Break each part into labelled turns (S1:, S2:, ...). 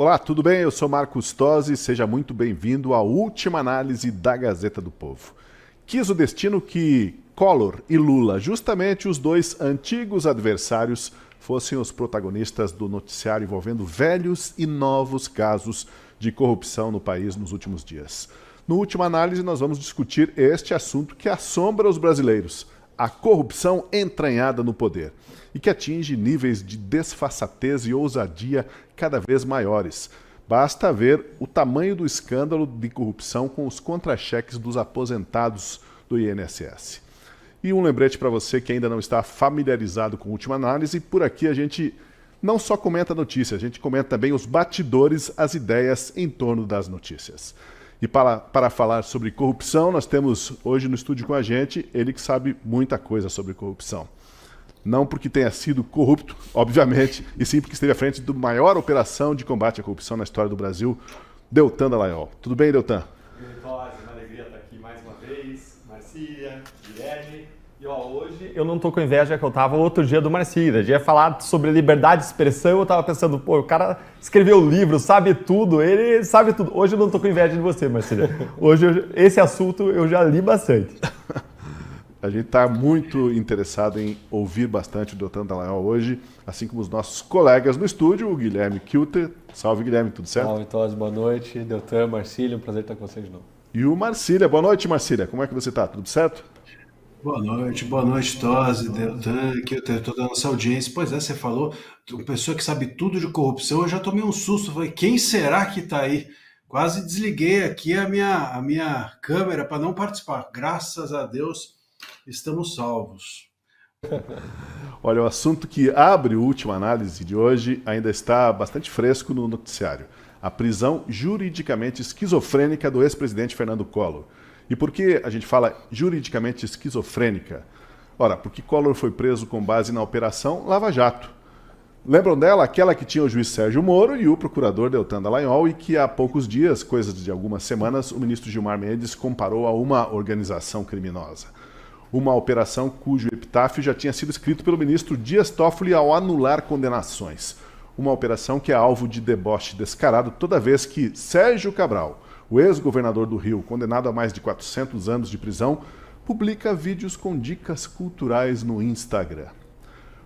S1: Olá, tudo bem? Eu sou Marcos Tosi, seja muito bem-vindo à última análise da Gazeta do Povo. Quis o destino que Collor e Lula, justamente os dois antigos adversários, fossem os protagonistas do noticiário envolvendo velhos e novos casos de corrupção no país nos últimos dias. No última análise, nós vamos discutir este assunto que assombra os brasileiros, a corrupção entranhada no poder, e que atinge níveis de desfaçatez e ousadia cada vez maiores. Basta ver o tamanho do escândalo de corrupção com os contra-cheques dos aposentados do INSS. E um lembrete para você que ainda não está familiarizado com a última análise, por aqui a gente não só comenta notícias, a gente comenta também os bastidores, as ideias em torno das notícias. E para falar sobre corrupção, nós temos hoje no estúdio com a gente ele que sabe muita coisa sobre corrupção. Não porque tenha sido corrupto, obviamente, e sim porque esteve à frente da maior operação de combate à corrupção na história do Brasil, Deltan Dallagnol. Tudo bem, Deltan?
S2: Uma alegria estar aqui mais uma vez. Marcília, Guilherme. E hoje eu não estou com inveja que eu estava outro dia do Marcília. Já ia falar sobre liberdade de expressão, eu estava pensando, o cara escreveu livro, sabe tudo, ele sabe tudo. Hoje eu não estou com inveja de você, Marcília. Hoje esse assunto eu já li bastante.
S1: A gente está muito interessado em ouvir bastante o Deltan Dallagnol hoje, assim como os nossos colegas no estúdio, o Guilherme Kilter. Salve, Guilherme, tudo certo?
S3: Salve, Tosi, boa noite. Deltan, Marcília, um prazer estar com vocês de novo.
S1: E o Marcília. Boa noite, Marcília. Como é que você está? Tudo certo?
S4: Boa noite, Tosi, Deltan, Kilter, toda a nossa audiência. Pois é, você falou, uma pessoa que sabe tudo de corrupção, eu já tomei um susto, falei, quem será que está aí? Quase desliguei aqui a minha câmera para não participar. Graças a Deus, estamos salvos.
S1: Olha, o assunto que abre a última análise de hoje ainda está bastante fresco no noticiário. A prisão juridicamente esquizofrênica do ex-presidente Fernando Collor. E por que a gente fala juridicamente esquizofrênica? Ora, porque Collor foi preso com base na Operação Lava Jato. Lembram dela? Aquela que tinha o juiz Sérgio Moro e o procurador Deltan Dallagnol e que há poucos dias, coisas de algumas semanas, o ministro Gilmar Mendes comparou a uma organização criminosa. Uma operação cujo epitáfio já tinha sido escrito pelo ministro Dias Toffoli ao anular condenações. Uma operação que é alvo de deboche descarado toda vez que Sérgio Cabral, o ex-governador do Rio, condenado a mais de 400 anos de prisão, publica vídeos com dicas culturais no Instagram.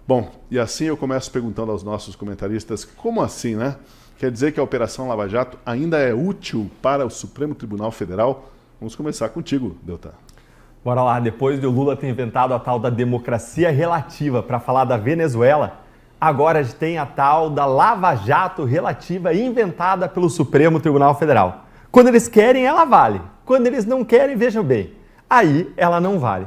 S1: Bom, e assim eu começo perguntando aos nossos comentaristas, como assim, né? Quer dizer que a Operação Lava Jato ainda é útil para o Supremo Tribunal Federal? Vamos começar contigo, Deltan.
S2: Bora lá, depois de o Lula ter inventado a tal da democracia relativa para falar da Venezuela, agora a gente tem a tal da Lava Jato relativa inventada pelo Supremo Tribunal Federal. Quando eles querem, ela vale. Quando eles não querem, vejam bem, aí ela não vale.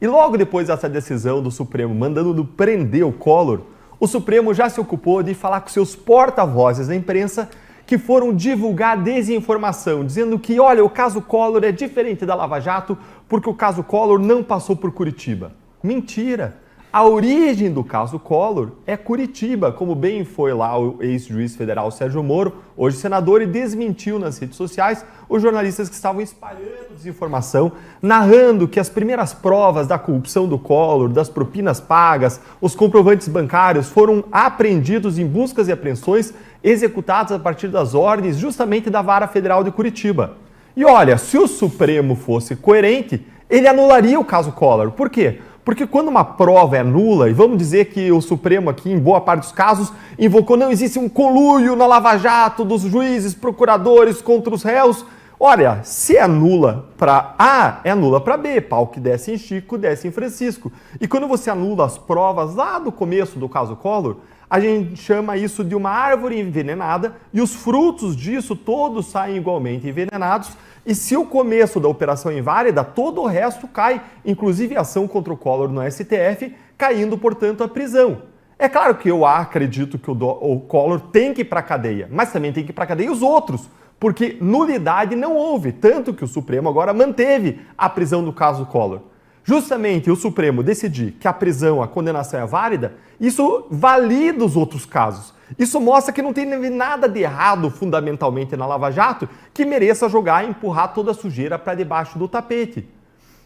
S2: E logo depois dessa decisão do Supremo mandando prender o Collor, o Supremo já se ocupou de falar com seus porta-vozes na imprensa que foram divulgar desinformação, dizendo que, olha, o caso Collor é diferente da Lava Jato porque o caso Collor não passou por Curitiba. Mentira! A origem do caso Collor é Curitiba, como bem foi lá o ex-juiz federal Sérgio Moro, hoje senador, e desmentiu nas redes sociais os jornalistas que estavam espalhando desinformação, narrando que as primeiras provas da corrupção do Collor, das propinas pagas, os comprovantes bancários foram apreendidos em buscas e apreensões executadas a partir das ordens justamente da Vara Federal de Curitiba. E olha, se o Supremo fosse coerente, ele anularia o caso Collor. Por quê? Porque quando uma prova é nula, e vamos dizer que o Supremo aqui, em boa parte dos casos, invocou não existe um conluio na Lava Jato dos juízes, procuradores contra os réus. Olha, se é nula para A, é nula para B. Pau que desce em Chico, desce em Francisco. E quando você anula as provas lá do começo do caso Collor, a gente chama isso de uma árvore envenenada e os frutos disso todos saem igualmente envenenados. E se o começo da operação é inválida, todo o resto cai, inclusive a ação contra o Collor no STF, caindo, portanto, a prisão. É claro que eu acredito que o Collor tem que ir para a cadeia, mas também tem que ir para a cadeia os outros, porque nulidade não houve, tanto que o Supremo agora manteve a prisão do caso Collor. Justamente o Supremo decidir que a prisão, a condenação é válida, isso valida os outros casos. Isso mostra que não tem nada de errado fundamentalmente na Lava Jato que mereça jogar e empurrar toda a sujeira para debaixo do tapete.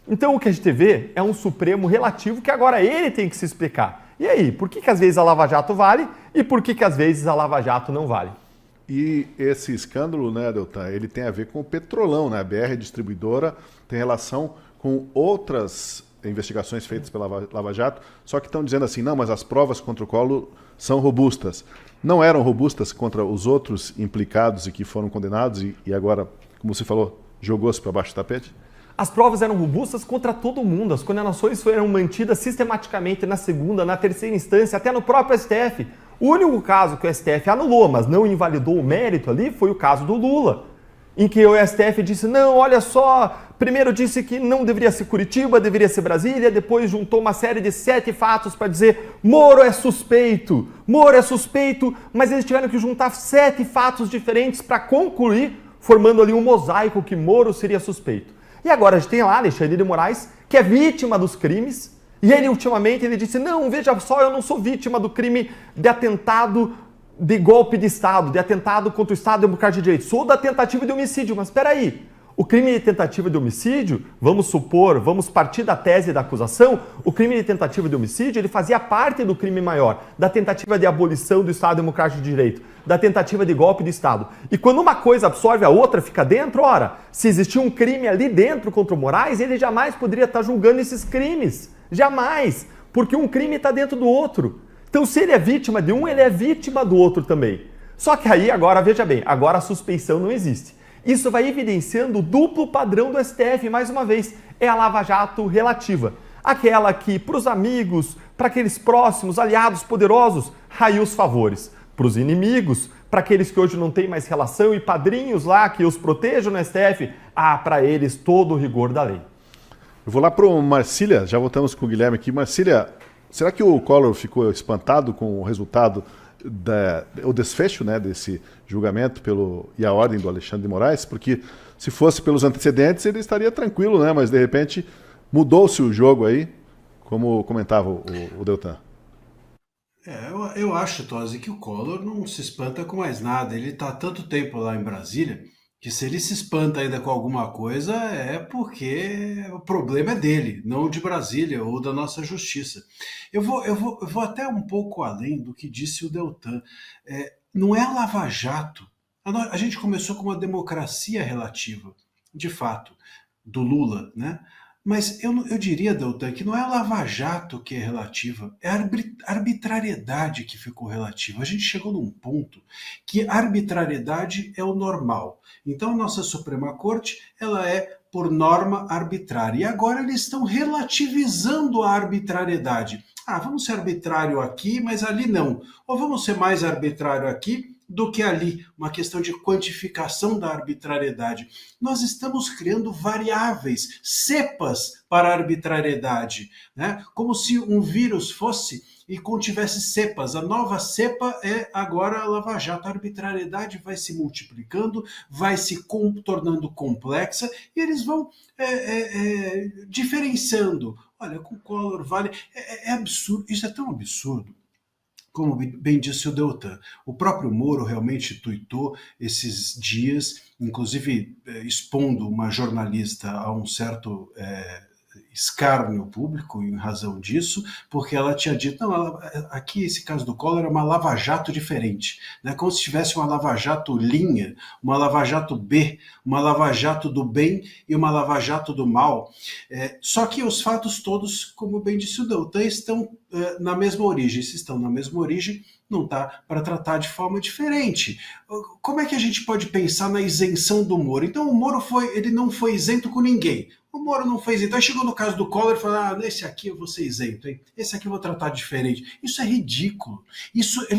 S2: Então o que a gente vê é um Supremo relativo que agora ele tem que se explicar. E aí, por que às vezes a Lava Jato vale e por que às vezes a Lava Jato não vale?
S1: E esse escândalo, né, Deltan, ele tem a ver com o Petrolão, né? A BR Distribuidora tem relação com outras investigações feitas pela Lava Jato, só que estão dizendo assim, não, mas as provas contra o Collor são robustas. Não eram robustas contra os outros implicados e que foram condenados e agora, como você falou, jogou-se para baixo do tapete?
S2: As provas eram robustas contra todo mundo. As condenações foram mantidas sistematicamente na segunda, na terceira instância, até no próprio STF. O único caso que o STF anulou, mas não invalidou o mérito ali, foi o caso do Lula, em que o STF disse, não, olha só, primeiro disse que não deveria ser Curitiba, deveria ser Brasília, depois juntou uma série de 7 fatos para dizer Moro é suspeito, mas eles tiveram que juntar 7 fatos diferentes para concluir, formando ali um mosaico que Moro seria suspeito. E agora a gente tem lá Alexandre de Moraes, que é vítima dos crimes, e ele ultimamente ele disse, não, veja só, eu não sou vítima do crime de atentado de golpe de Estado, de atentado contra o Estado Democrático de Direito, sou da tentativa de homicídio, mas espera aí, o crime de tentativa de homicídio, vamos partir da tese da acusação, o crime de tentativa de homicídio, ele fazia parte do crime maior, da tentativa de abolição do Estado Democrático de Direito, da tentativa de golpe de Estado. E quando uma coisa absorve a outra, fica dentro, ora, se existia um crime ali dentro contra o Moraes, ele jamais poderia estar julgando esses crimes, jamais, porque um crime está dentro do outro. Então, se ele é vítima de um, ele é vítima do outro também. Só que aí, agora, veja bem, agora a suspeição não existe. Isso vai evidenciando o duplo padrão do STF, mais uma vez, é a Lava Jato relativa. Aquela que, para os amigos, para aqueles próximos, aliados poderosos, raia os favores. Para os inimigos, para aqueles que hoje não têm mais relação e padrinhos lá que os protejam no STF, para eles todo o rigor da lei.
S1: Eu vou lá para o Marcília, já voltamos com o Guilherme aqui. Marcília, será que o Collor ficou espantado com o resultado, o desfecho, né, desse julgamento e a ordem do Alexandre de Moraes? Porque se fosse pelos antecedentes ele estaria tranquilo, né? Mas de repente mudou-se o jogo aí, como comentava o Deltan.
S4: Eu acho, Tosi, que o Collor não se espanta com mais nada. Ele está há tanto tempo lá em Brasília que se ele se espanta ainda com alguma coisa é porque o problema é dele, não de Brasília ou da nossa justiça. Eu vou até um pouco além do que disse o Deltan. Não é a Lava Jato. A gente começou com uma democracia relativa, de fato, do Lula, né? Mas eu diria, Deltan, que não é a Lava Jato que é relativa, é a arbitrariedade que ficou relativa. A gente chegou num ponto que a arbitrariedade é o normal. Então a nossa Suprema Corte, ela é por norma arbitrária. E agora eles estão relativizando a arbitrariedade. Vamos ser arbitrário aqui, mas ali não. Ou vamos ser mais arbitrário aqui do que ali, uma questão de quantificação da arbitrariedade. Nós estamos criando variáveis, cepas para a arbitrariedade, né? Como se um vírus fosse e contivesse cepas. A nova cepa é agora a Lava Jato. A arbitrariedade vai se multiplicando, vai se tornando complexa e eles vão diferenciando. Olha, com o Collor vale... É absurdo, isso é tão absurdo. Como bem disse o Deltan, o próprio Moro realmente tuitou esses dias, inclusive expondo uma jornalista a um certo escárnio público em razão disso, porque ela tinha dito, não, aqui esse caso do Collor é uma lava-jato diferente, né? Como se tivesse uma lava-jato linha, uma lava-jato B, uma lava-jato do bem e uma lava-jato do mal. Só que os fatos todos, como bem disse o Deltan, estão na mesma origem. Se estão na mesma origem, não dá para tratar de forma diferente. Como é que a gente pode pensar na isenção do Moro? Então o Moro ele não foi isento com ninguém. O Moro não fez isento. Aí chegou no caso do Collor e falou, esse aqui eu vou ser isento, hein? Esse aqui eu vou tratar diferente. Isso é ridículo.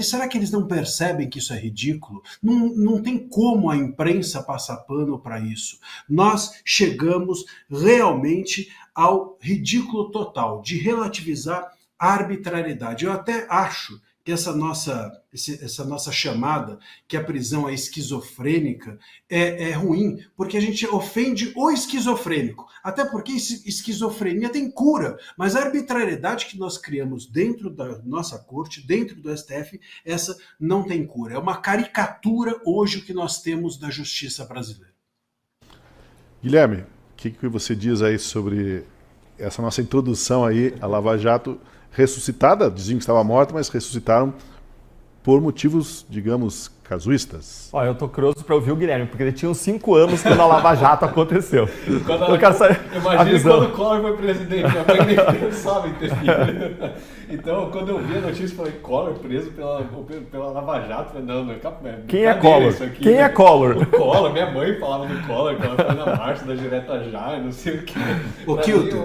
S4: Será que eles não percebem que isso é ridículo? Não tem como a imprensa passar pano para isso. Nós chegamos realmente ao ridículo total de relativizar a arbitrariedade. Eu até acho que essa nossa chamada, que a prisão é esquizofrênica, é ruim, porque a gente ofende o esquizofrênico. Até porque esquizofrenia tem cura, mas a arbitrariedade que nós criamos dentro da nossa corte, dentro do STF, essa não tem cura. É uma caricatura hoje o que nós temos da justiça brasileira.
S1: Guilherme, o que você diz aí sobre essa nossa introdução aí à Lava Jato ressuscitada? Diziam que estava morta, mas ressuscitaram por motivos, digamos, casuístas.
S2: Ó, eu tô curioso para ouvir o Guilherme, porque ele tinha uns 5 anos quando a Lava Jato aconteceu. Eu quero saber a
S3: Imagina
S2: visão.
S3: quando o Collor foi presidente, minha mãe nem pensava em ter filho. Então, quando eu vi a notícia, eu falei, Collor preso pela Lava Jato? Eu falei, não,
S2: Quem é Collor?
S3: isso aqui,
S2: Quem é Collor?
S3: O Collor, minha mãe falava do Collor, que ela foi na marcha da direta já, não sei o quê.
S4: Ô, Kilter,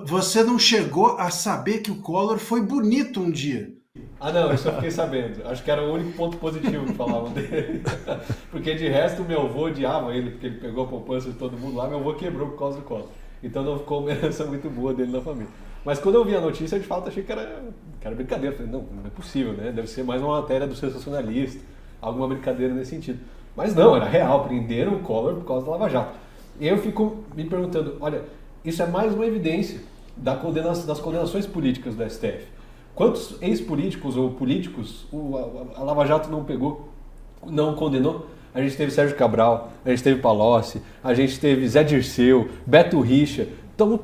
S4: você não chegou a saber que o Collor foi bonito um dia.
S3: Ah, não, isso eu fiquei sabendo. Acho que era o único ponto positivo que falavam dele. Porque de resto, meu avô odiava ele, porque ele pegou a poupança de todo mundo lá, meu avô quebrou por causa do Collor. Então não ficou uma herança muito boa dele na família. Mas quando eu vi a notícia, de fato, achei que era brincadeira. Falei, não é possível, né? Deve ser mais uma matéria do sensacionalista, alguma brincadeira nesse sentido. Mas não, era real, prenderam o Collor por causa da Lava Jato. E eu fico me perguntando, olha, isso é mais uma evidência das condenações políticas do STF. Quantos ex-políticos ou políticos a Lava Jato não pegou, não condenou? A gente teve Sérgio Cabral, a gente teve Palocci, a gente teve Zé Dirceu, Beto Richa. Então,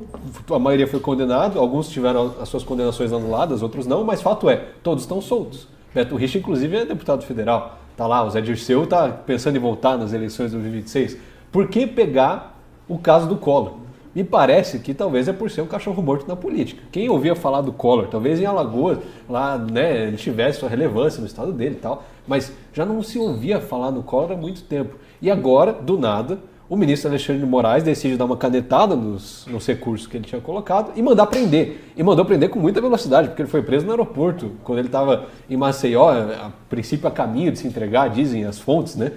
S3: a maioria foi condenado, alguns tiveram as suas condenações anuladas, outros não, mas fato é, todos estão soltos. Beto Richa, inclusive, é deputado federal. Tá lá, o Zé Dirceu está pensando em voltar nas eleições de 2026. Por que pegar o caso do Collor? Me parece que talvez é por ser um cachorro morto na política. Quem ouvia falar do Collor, talvez em Alagoas, lá, né, ele tivesse sua relevância no estado dele e tal, mas já não se ouvia falar no Collor há muito tempo. E agora, do nada, o ministro Alexandre de Moraes decide dar uma canetada nos recursos que ele tinha colocado e mandar prender. E mandou prender com muita velocidade, porque ele foi preso no aeroporto, quando ele estava em Maceió, a princípio a caminho de se entregar, dizem as fontes, né?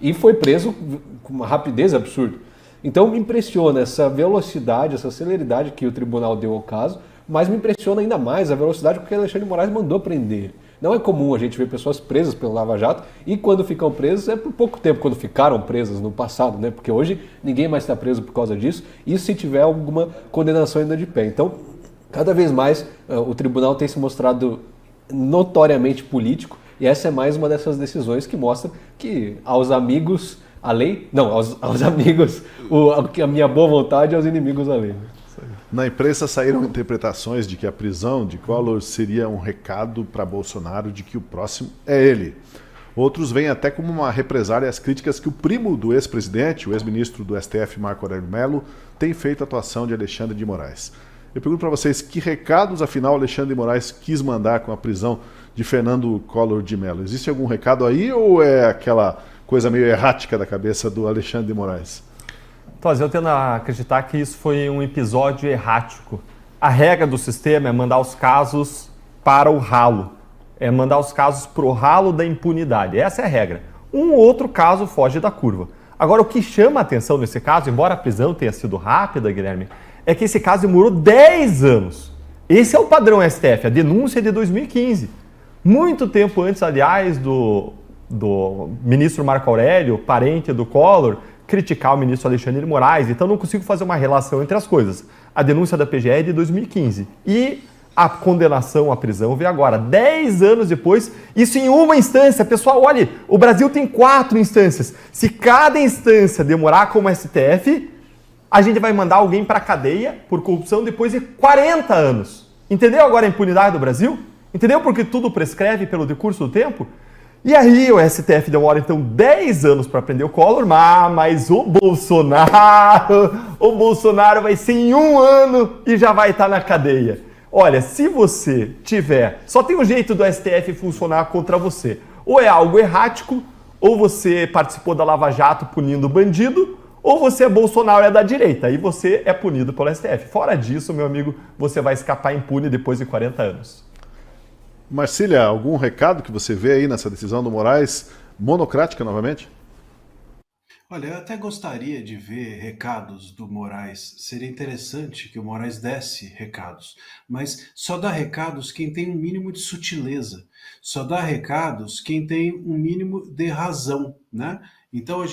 S3: E foi preso com uma rapidez absurda. Então me impressiona essa velocidade, essa celeridade que o tribunal deu ao caso, mas me impressiona ainda mais a velocidade com que Alexandre de Moraes mandou prender. Não é comum a gente ver pessoas presas pelo Lava Jato e quando ficam presas é por pouco tempo, quando ficaram presas no passado, né? Porque hoje ninguém mais está preso por causa disso, e se tiver alguma condenação ainda de pé. Então, cada vez mais o tribunal tem se mostrado notoriamente político e essa é mais uma dessas decisões que mostra que aos amigos a lei, não, aos amigos a minha boa vontade e aos inimigos a lei.
S1: Na imprensa saíram interpretações de que a prisão de Collor seria um recado para Bolsonaro de que o próximo é ele. Outros veem até como uma represália às críticas que o primo do ex-presidente, o ex-ministro do STF, Marco Aurélio Mello, tem feito à atuação de Alexandre de Moraes. Eu pergunto para vocês, que recados, afinal, Alexandre de Moraes quis mandar com a prisão de Fernando Collor de Mello? Existe algum recado aí ou é aquela coisa meio errática da cabeça do Alexandre de Moraes?
S2: Toz, eu tendo a acreditar que isso foi um episódio errático. A regra do sistema é mandar os casos para o ralo. É mandar os casos para o ralo da impunidade. Essa é a regra. Um ou outro caso foge da curva. Agora, o que chama a atenção nesse caso, embora a prisão tenha sido rápida, Guilherme, é que esse caso demorou 10 anos. Esse é o padrão STF, a denúncia é de 2015. Muito tempo antes, aliás, do ministro Marco Aurélio, parente do Collor, criticar o ministro Alexandre de Moraes. Então não consigo fazer uma relação entre as coisas. A denúncia da PGE é de 2015 e a condenação à prisão veio agora, 10 anos depois, isso em uma instância. Pessoal, olhe, o Brasil tem 4 instâncias. Se cada instância demorar como STF, a gente vai mandar alguém para a cadeia por corrupção depois de 40 anos. Entendeu agora a impunidade do Brasil? Entendeu porque tudo prescreve pelo decurso do tempo? E aí o STF demora então 10 anos para prender o Collor, mas o Bolsonaro vai ser em 1 ano e já vai estar na cadeia. Olha, se você tiver, só tem um jeito do STF funcionar contra você. Ou é algo errático, ou você participou da Lava Jato punindo bandido, ou você é Bolsonaro e é da direita, e você é punido pelo STF. Fora disso, meu amigo, você vai escapar impune depois de 40 anos.
S1: Marcília, algum recado que você vê aí nessa decisão do Moraes, monocrática novamente?
S4: Olha, eu até gostaria de ver recados do Moraes. Seria interessante que o Moraes desse recados. Mas só dá recados quem tem um mínimo de sutileza. Só dá recados quem tem um mínimo de razão, né? Então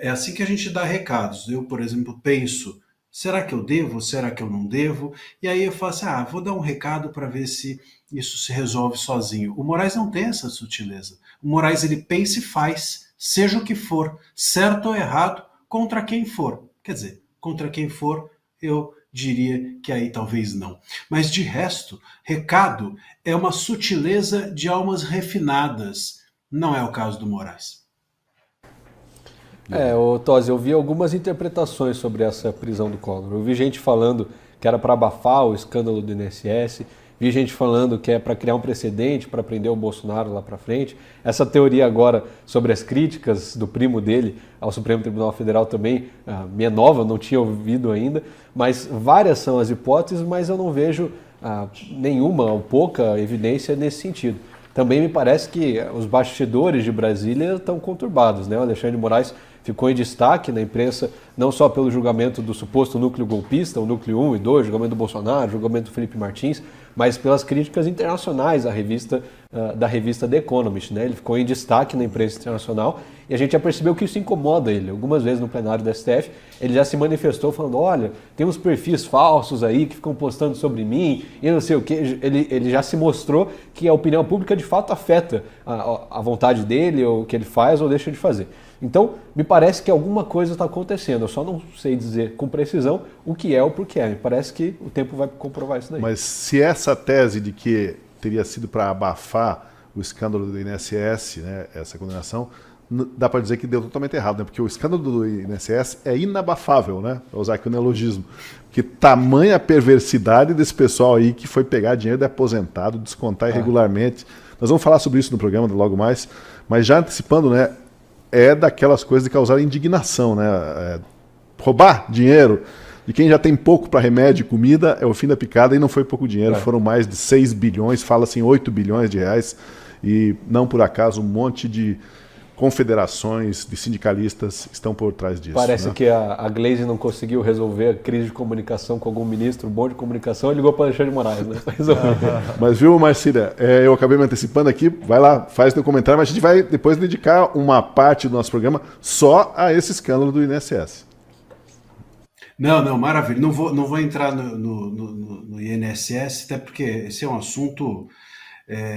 S4: é assim que a gente dá recados. Eu, por exemplo, penso, será que eu devo? Será que eu não devo? E aí eu falo assim, vou dar um recado para ver se isso se resolve sozinho. O Moraes não tem essa sutileza. O Moraes, ele pensa e faz, seja o que for, certo ou errado, contra quem for. Quer dizer, contra quem for, eu diria que aí talvez não. Mas de resto, recado é uma sutileza de almas refinadas. Não é o caso do Moraes.
S5: Tosi, eu vi algumas interpretações sobre essa prisão do Collor. Eu vi gente falando que era para abafar o escândalo do INSS, vi gente falando que é para criar um precedente, para prender o Bolsonaro lá para frente. Essa teoria agora sobre as críticas do primo dele ao Supremo Tribunal Federal também me é nova, não tinha ouvido ainda, mas várias são as hipóteses, mas eu não vejo nenhuma ou pouca evidência nesse sentido. Também me parece que os bastidores de Brasília estão conturbados, né? O Alexandre de Moraes ficou em destaque na imprensa, não só pelo julgamento do suposto núcleo golpista, o núcleo 1 e 2, julgamento do Bolsonaro, julgamento do Felipe Martins, mas pelas críticas internacionais da revista The Economist, né? Ele ficou em destaque na imprensa internacional e a gente já percebeu que isso incomoda ele. Algumas vezes no plenário do STF, ele já se manifestou falando, olha, tem uns perfis falsos aí que ficam postando sobre mim e não sei o quê. Ele já se mostrou que a opinião pública de fato afeta a vontade dele, ou o que ele faz ou deixa de fazer. Então, me parece que alguma coisa está acontecendo. Eu só não sei dizer com precisão o que é ou por que é. Me parece que o tempo vai comprovar isso daí.
S1: Mas se essa tese de que teria sido para abafar o escândalo do INSS, né, essa condenação, dá para dizer que deu totalmente errado, né? Porque o escândalo do INSS é inabafável, né? Vou usar aqui o neologismo. Que tamanha perversidade desse pessoal aí que foi pegar dinheiro de aposentado, descontar irregularmente. Nós vamos falar sobre isso no programa logo mais, mas já antecipando, né? É daquelas coisas de causar indignação, né? Roubar dinheiro de quem já tem pouco para remédio e comida é o fim da picada, e não foi pouco dinheiro, foram mais de 6 bilhões, fala-se em 8 bilhões de reais, e não por acaso um monte de confederações, de sindicalistas estão por trás disso.
S5: Parece,
S1: né?
S5: que a Glaze não conseguiu resolver a crise de comunicação com algum ministro bom de comunicação e ligou para Alexandre de Moraes, né?
S1: Mas viu, Marcília, eu acabei me antecipando aqui, vai lá, faz teu comentário, mas a gente vai depois dedicar uma parte do nosso programa só a esse escândalo do INSS.
S4: Não, maravilha. Não vou entrar no INSS, até porque esse é um assunto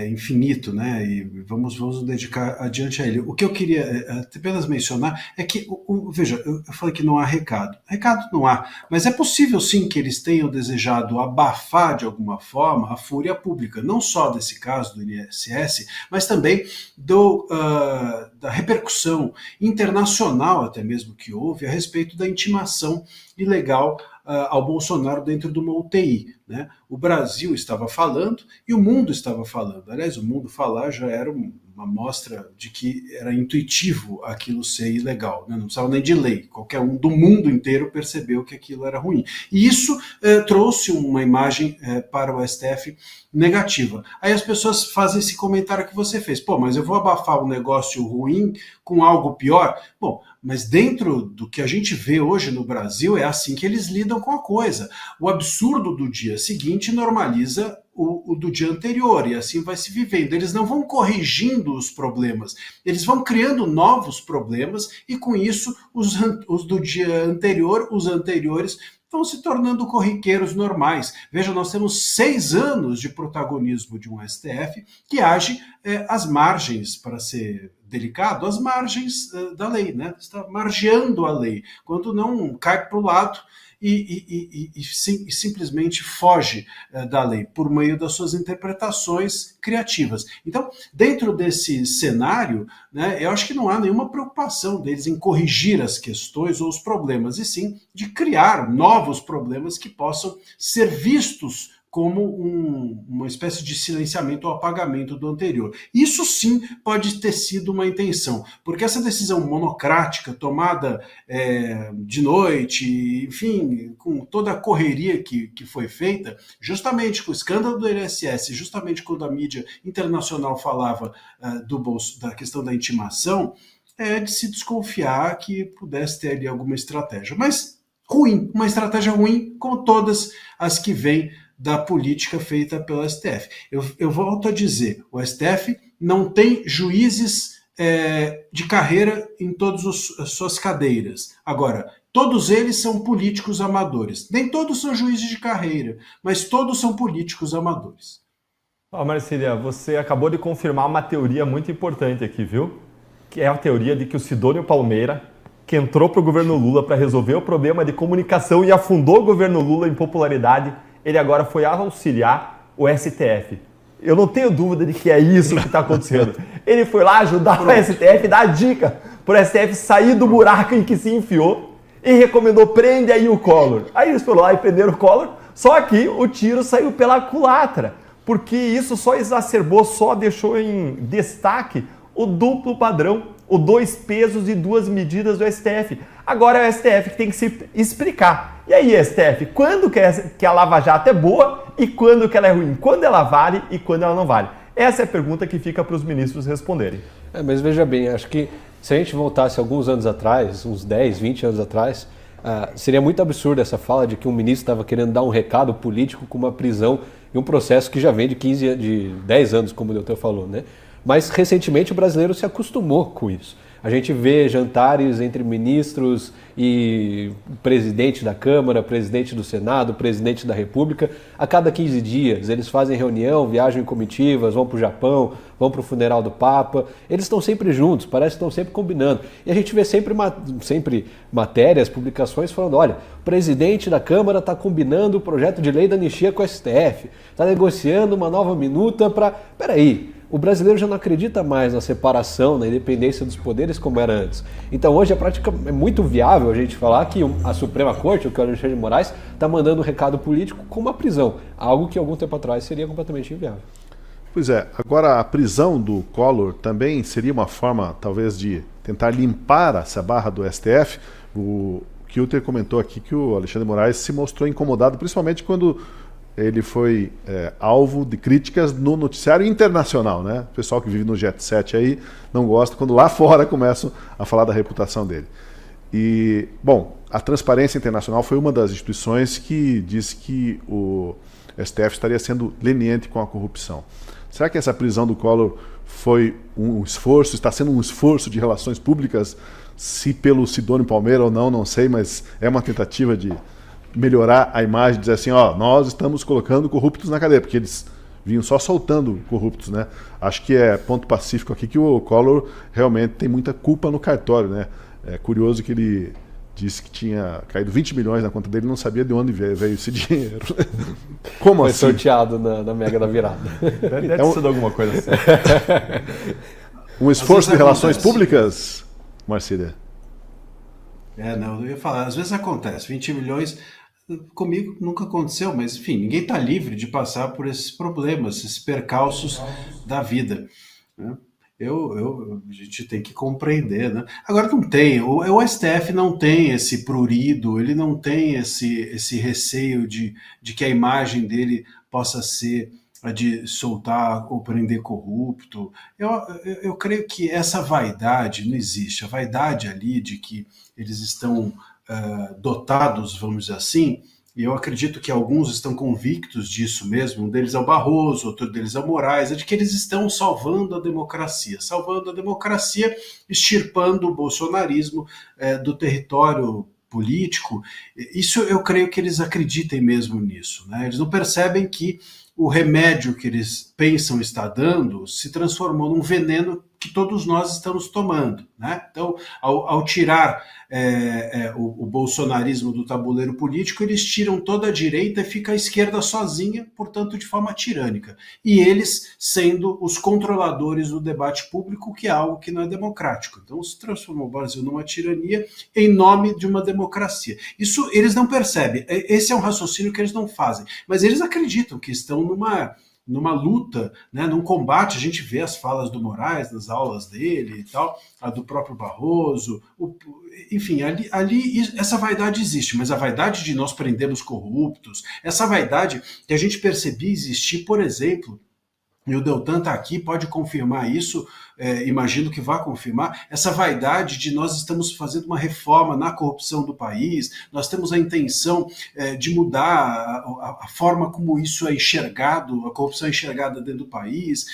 S4: infinito, né? E vamos nos dedicar adiante a ele. O que eu queria apenas mencionar é que, veja, eu falei que não há recado. Recado não há, mas é possível sim que eles tenham desejado abafar de alguma forma a fúria pública, não só desse caso do INSS, mas também da repercussão internacional até mesmo que houve a respeito da intimação ilegal ao Bolsonaro dentro de uma UTI. Né? O Brasil estava falando e o mundo estava falando. Aliás, o mundo falar já era uma mostra de que era intuitivo aquilo ser ilegal. Né? Não precisava nem de lei. Qualquer um do mundo inteiro percebeu que aquilo era ruim. E isso trouxe uma imagem para o STF negativa. Aí as pessoas fazem esse comentário que você fez. Pô, mas eu vou abafar um negócio ruim com algo pior? Bom, mas dentro do que a gente vê hoje no Brasil, é assim que eles lidam com a coisa. O absurdo do dia seguinte normaliza o do dia anterior, e assim vai se vivendo. Eles não vão corrigindo os problemas, eles vão criando novos problemas, e com isso os do dia anterior, os anteriores, vão se tornando corriqueiros normais. Veja, nós temos 6 anos de protagonismo de um STF que age às margens, para ser delicado, às margens da lei, né? Está margeando a lei, quando não cai para o lado e simplesmente foge da lei por meio das suas interpretações criativas. Então, dentro desse cenário, né, eu acho que não há nenhuma preocupação deles em corrigir as questões ou os problemas, e sim de criar novos problemas que possam ser vistos como uma espécie de silenciamento ou apagamento do anterior. Isso sim pode ter sido uma intenção, porque essa decisão monocrática, tomada de noite, enfim, com toda a correria que foi feita, justamente com o escândalo do INSS, justamente quando a mídia internacional falava da questão da intimação, é de se desconfiar que pudesse ter ali alguma estratégia. Mas ruim, uma estratégia ruim, como todas as que vêm da política feita pelo STF. Eu volto a dizer, o STF não tem juízes de carreira em todas as suas cadeiras. Agora, todos eles são políticos amadores. Nem todos são juízes de carreira, mas todos são políticos amadores.
S2: Marcília, você acabou de confirmar uma teoria muito importante aqui, viu? Que é a teoria de que o Sidônio Palmeira que entrou para o governo Lula para resolver o problema de comunicação e afundou o governo Lula em popularidade, ele agora foi auxiliar o STF. Eu não tenho dúvida de que é isso que está acontecendo. Ele foi lá ajudar o STF, dar a dica para o STF sair do buraco em que se enfiou e recomendou: prende aí o Collor. Aí eles foram lá e prenderam o Collor, só que o tiro saiu pela culatra, porque isso só exacerbou, só deixou em destaque o duplo padrão, o 2 pesos e 2 medidas do STF. Agora é o STF que tem que se explicar. E aí, STF, quando que a Lava Jato é boa e quando que ela é ruim? Quando ela vale e quando ela não vale? Essa é a pergunta que fica para os ministros responderem.
S5: Mas veja bem, acho que se a gente voltasse alguns anos atrás, uns 10, 20 anos atrás, seria muito absurdo essa fala de que um ministro estava querendo dar um recado político com uma prisão e um processo que já vem de 10 anos, como o Deltan falou, né? Mas recentemente o brasileiro se acostumou com isso. A gente vê jantares entre ministros e presidente da Câmara, presidente do Senado, presidente da República. A cada 15 dias eles fazem reunião, viajam em comitivas, vão para o Japão, vão para o funeral do Papa. Eles estão sempre juntos, parece que estão sempre combinando. E a gente vê sempre matérias, publicações falando: olha, o presidente da Câmara está combinando o projeto de lei da anistia com o STF, está negociando uma nova minuta para... Peraí. O brasileiro já não acredita mais na separação, na independência dos poderes como era antes. Então hoje a prática é muito viável a gente falar que a Suprema Corte, o que o Alexandre de Moraes, está mandando um recado político com uma prisão. Algo que algum tempo atrás seria completamente inviável.
S1: Pois é, agora a prisão do Collor também seria uma forma, talvez, de tentar limpar essa barra do STF. O Kilter comentou aqui que o Alexandre de Moraes se mostrou incomodado, principalmente quando ele foi alvo de críticas no noticiário internacional, né? O pessoal que vive no Jet Set aí não gosta quando lá fora começam a falar da reputação dele. E, bom, a Transparência Internacional foi uma das instituições que disse que o STF estaria sendo leniente com a corrupção. Será que essa prisão do Collor foi um esforço, está sendo um esforço de relações públicas, se pelo Sidônio Palmeira ou não, não sei, mas é uma tentativa de melhorar a imagem, dizer assim: ó, nós estamos colocando corruptos na cadeia, porque eles vinham só soltando corruptos, né? Acho que é ponto pacífico aqui que o Collor realmente tem muita culpa no cartório, né? É curioso que ele disse que tinha caído 20 milhões na conta dele, não sabia de onde veio esse dinheiro. Como
S5: Foi
S1: assim?
S5: sorteado na Mega da Virada.
S2: Deve ter sido alguma coisa assim.
S1: Um esforço de relações públicas, Marcília?
S4: Não, eu ia falar, às vezes acontece, 20 milhões, comigo nunca aconteceu, mas enfim, ninguém está livre de passar por esses problemas, esses percalços da vida, né? A gente tem que compreender, né? Agora não tem, o STF não tem esse prurido, ele não tem esse receio de que a imagem dele possa ser a de soltar ou prender corrupto. Eu creio que essa vaidade não existe, a vaidade ali de que eles estão dotados, vamos dizer assim, e eu acredito que alguns estão convictos disso mesmo, um deles é o Barroso, outro deles é o Moraes, é de que eles estão salvando a democracia, extirpando o bolsonarismo do território político. Isso eu creio que eles acreditem mesmo nisso, né? Eles não percebem que o remédio que eles pensam estar dando se transformou num veneno que todos nós estamos tomando, né? Então, ao tirar o bolsonarismo do tabuleiro político, eles tiram toda a direita e fica a esquerda sozinha, portanto, de forma tirânica. E eles sendo os controladores do debate público, que é algo que não é democrático. Então, se transformou o Brasil numa tirania em nome de uma democracia. Isso eles não percebem. Esse é um raciocínio que eles não fazem. Mas eles acreditam que estão numa luta, né, num combate. A gente vê as falas do Moraes nas aulas dele e tal, a do próprio Barroso, enfim, ali essa vaidade existe, mas a vaidade de nós prendermos corruptos, essa vaidade que a gente percebia existir, por exemplo, e o Deltan está aqui, pode confirmar isso, imagino que vá confirmar, essa vaidade de nós estamos fazendo uma reforma na corrupção do país, nós temos a intenção de mudar a forma como isso é enxergado, a corrupção é enxergada dentro do país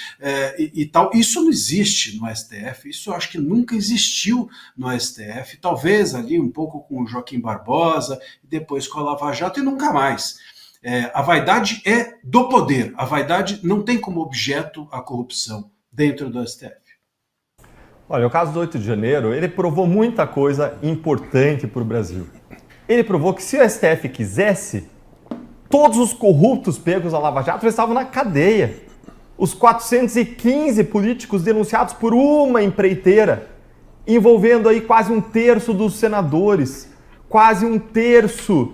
S4: e tal. Isso não existe no STF, isso eu acho que nunca existiu no STF, talvez ali um pouco com o Joaquim Barbosa, depois com a Lava Jato e nunca mais. A vaidade é do poder, a vaidade não tem como objeto a corrupção dentro do STF.
S2: Olha, o caso do 8 de janeiro, ele provou muita coisa importante para o Brasil. Ele provou que se o STF quisesse, todos os corruptos pegos à Lava Jato estavam na cadeia. Os 415 políticos denunciados por uma empreiteira, envolvendo aí quase um terço dos senadores, quase um terço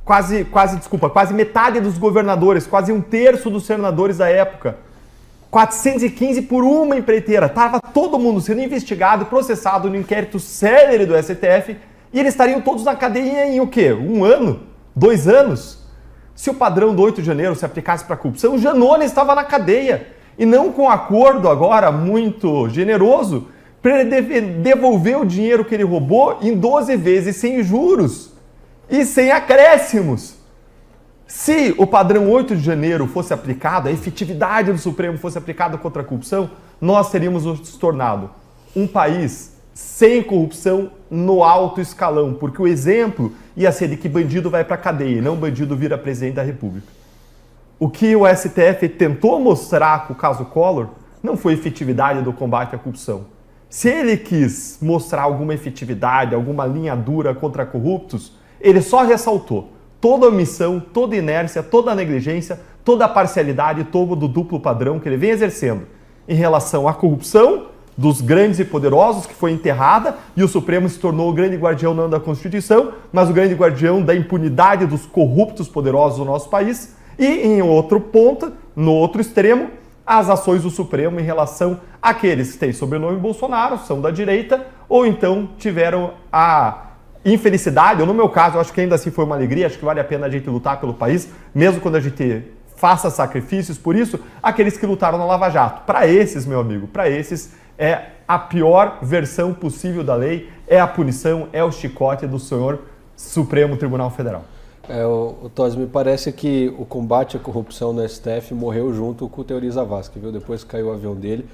S2: quase metade dos governadores, quase um terço dos senadores da época. 415 por uma empreiteira. Estava todo mundo sendo investigado e processado no inquérito célere do STF e eles estariam todos na cadeia em o quê? 1 ano? 2 anos? Se o padrão do 8 de janeiro se aplicasse para a corrupção, o Janones estava na cadeia. E não com um acordo agora muito generoso para ele devolver o dinheiro que ele roubou em 12 vezes sem juros e sem acréscimos. Se o padrão 8 de janeiro fosse aplicado, a efetividade do Supremo fosse aplicada contra a corrupção, nós teríamos nos tornado um país sem corrupção no alto escalão, porque o exemplo ia ser de que bandido vai para a cadeia e não bandido vira presidente da República. O que o STF tentou mostrar com o caso Collor não foi efetividade do combate à corrupção. Se ele quis mostrar alguma efetividade, alguma linha dura contra corruptos, ele só ressaltou toda a omissão, toda a inércia, toda a negligência, toda a parcialidade, todo o duplo padrão que ele vem exercendo em relação à corrupção dos grandes e poderosos, que foi enterrada, e o Supremo se tornou o grande guardião não da Constituição, mas o grande guardião da impunidade dos corruptos poderosos do nosso país, e em outro ponto, no outro extremo, as ações do Supremo em relação àqueles que têm sobrenome Bolsonaro, são da direita, ou então tiveram a infelicidade, ou no meu caso, eu acho que ainda assim foi uma alegria, acho que vale a pena a gente lutar pelo país, mesmo quando a gente faça sacrifícios por isso, aqueles que lutaram na Lava Jato. Para esses, meu amigo, para esses é a pior versão possível da lei, é a punição, é o chicote do senhor Supremo Tribunal Federal.
S5: O Tosi, me parece que o combate à corrupção no STF morreu junto com o Teori Zavascki, viu? Depois que caiu o avião dele,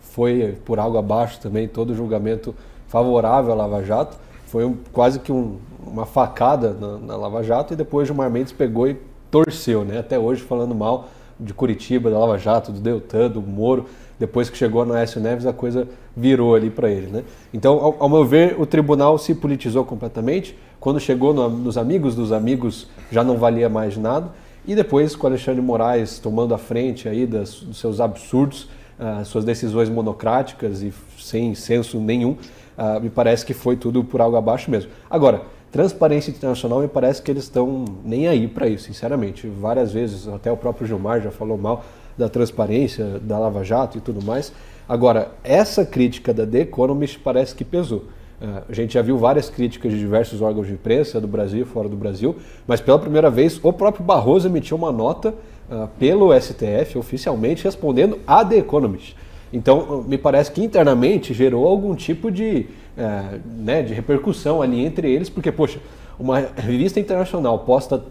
S5: foi por água abaixo também todo o julgamento favorável à Lava Jato. Foi quase que uma facada na Lava Jato e depois o Gilmar Mendes pegou e torceu, né? Até hoje falando mal de Curitiba, da Lava Jato, do Deltan, do Moro. Depois que chegou no Aécio Neves, a coisa virou ali para ele, né? Então, ao meu ver, o tribunal se politizou completamente. Quando chegou nos amigos dos amigos, já não valia mais nada. E depois, com o Alexandre de Moraes tomando a frente aí dos seus absurdos, suas decisões monocráticas e sem senso nenhum, me parece que foi tudo por água abaixo mesmo. Agora, Transparência Internacional, me parece que eles estão nem aí para isso, sinceramente. Várias vezes, até o próprio Gilmar já falou mal da transparência, da Lava Jato e tudo mais. Agora, essa crítica da The Economist parece que pesou. A gente já viu várias críticas de diversos órgãos de imprensa do Brasil e fora do Brasil, mas pela primeira vez o próprio Barroso emitiu uma nota pelo STF, oficialmente, respondendo a The Economist. Então, me parece que internamente gerou algum tipo de repercussão ali entre eles, porque, poxa, uma revista internacional posta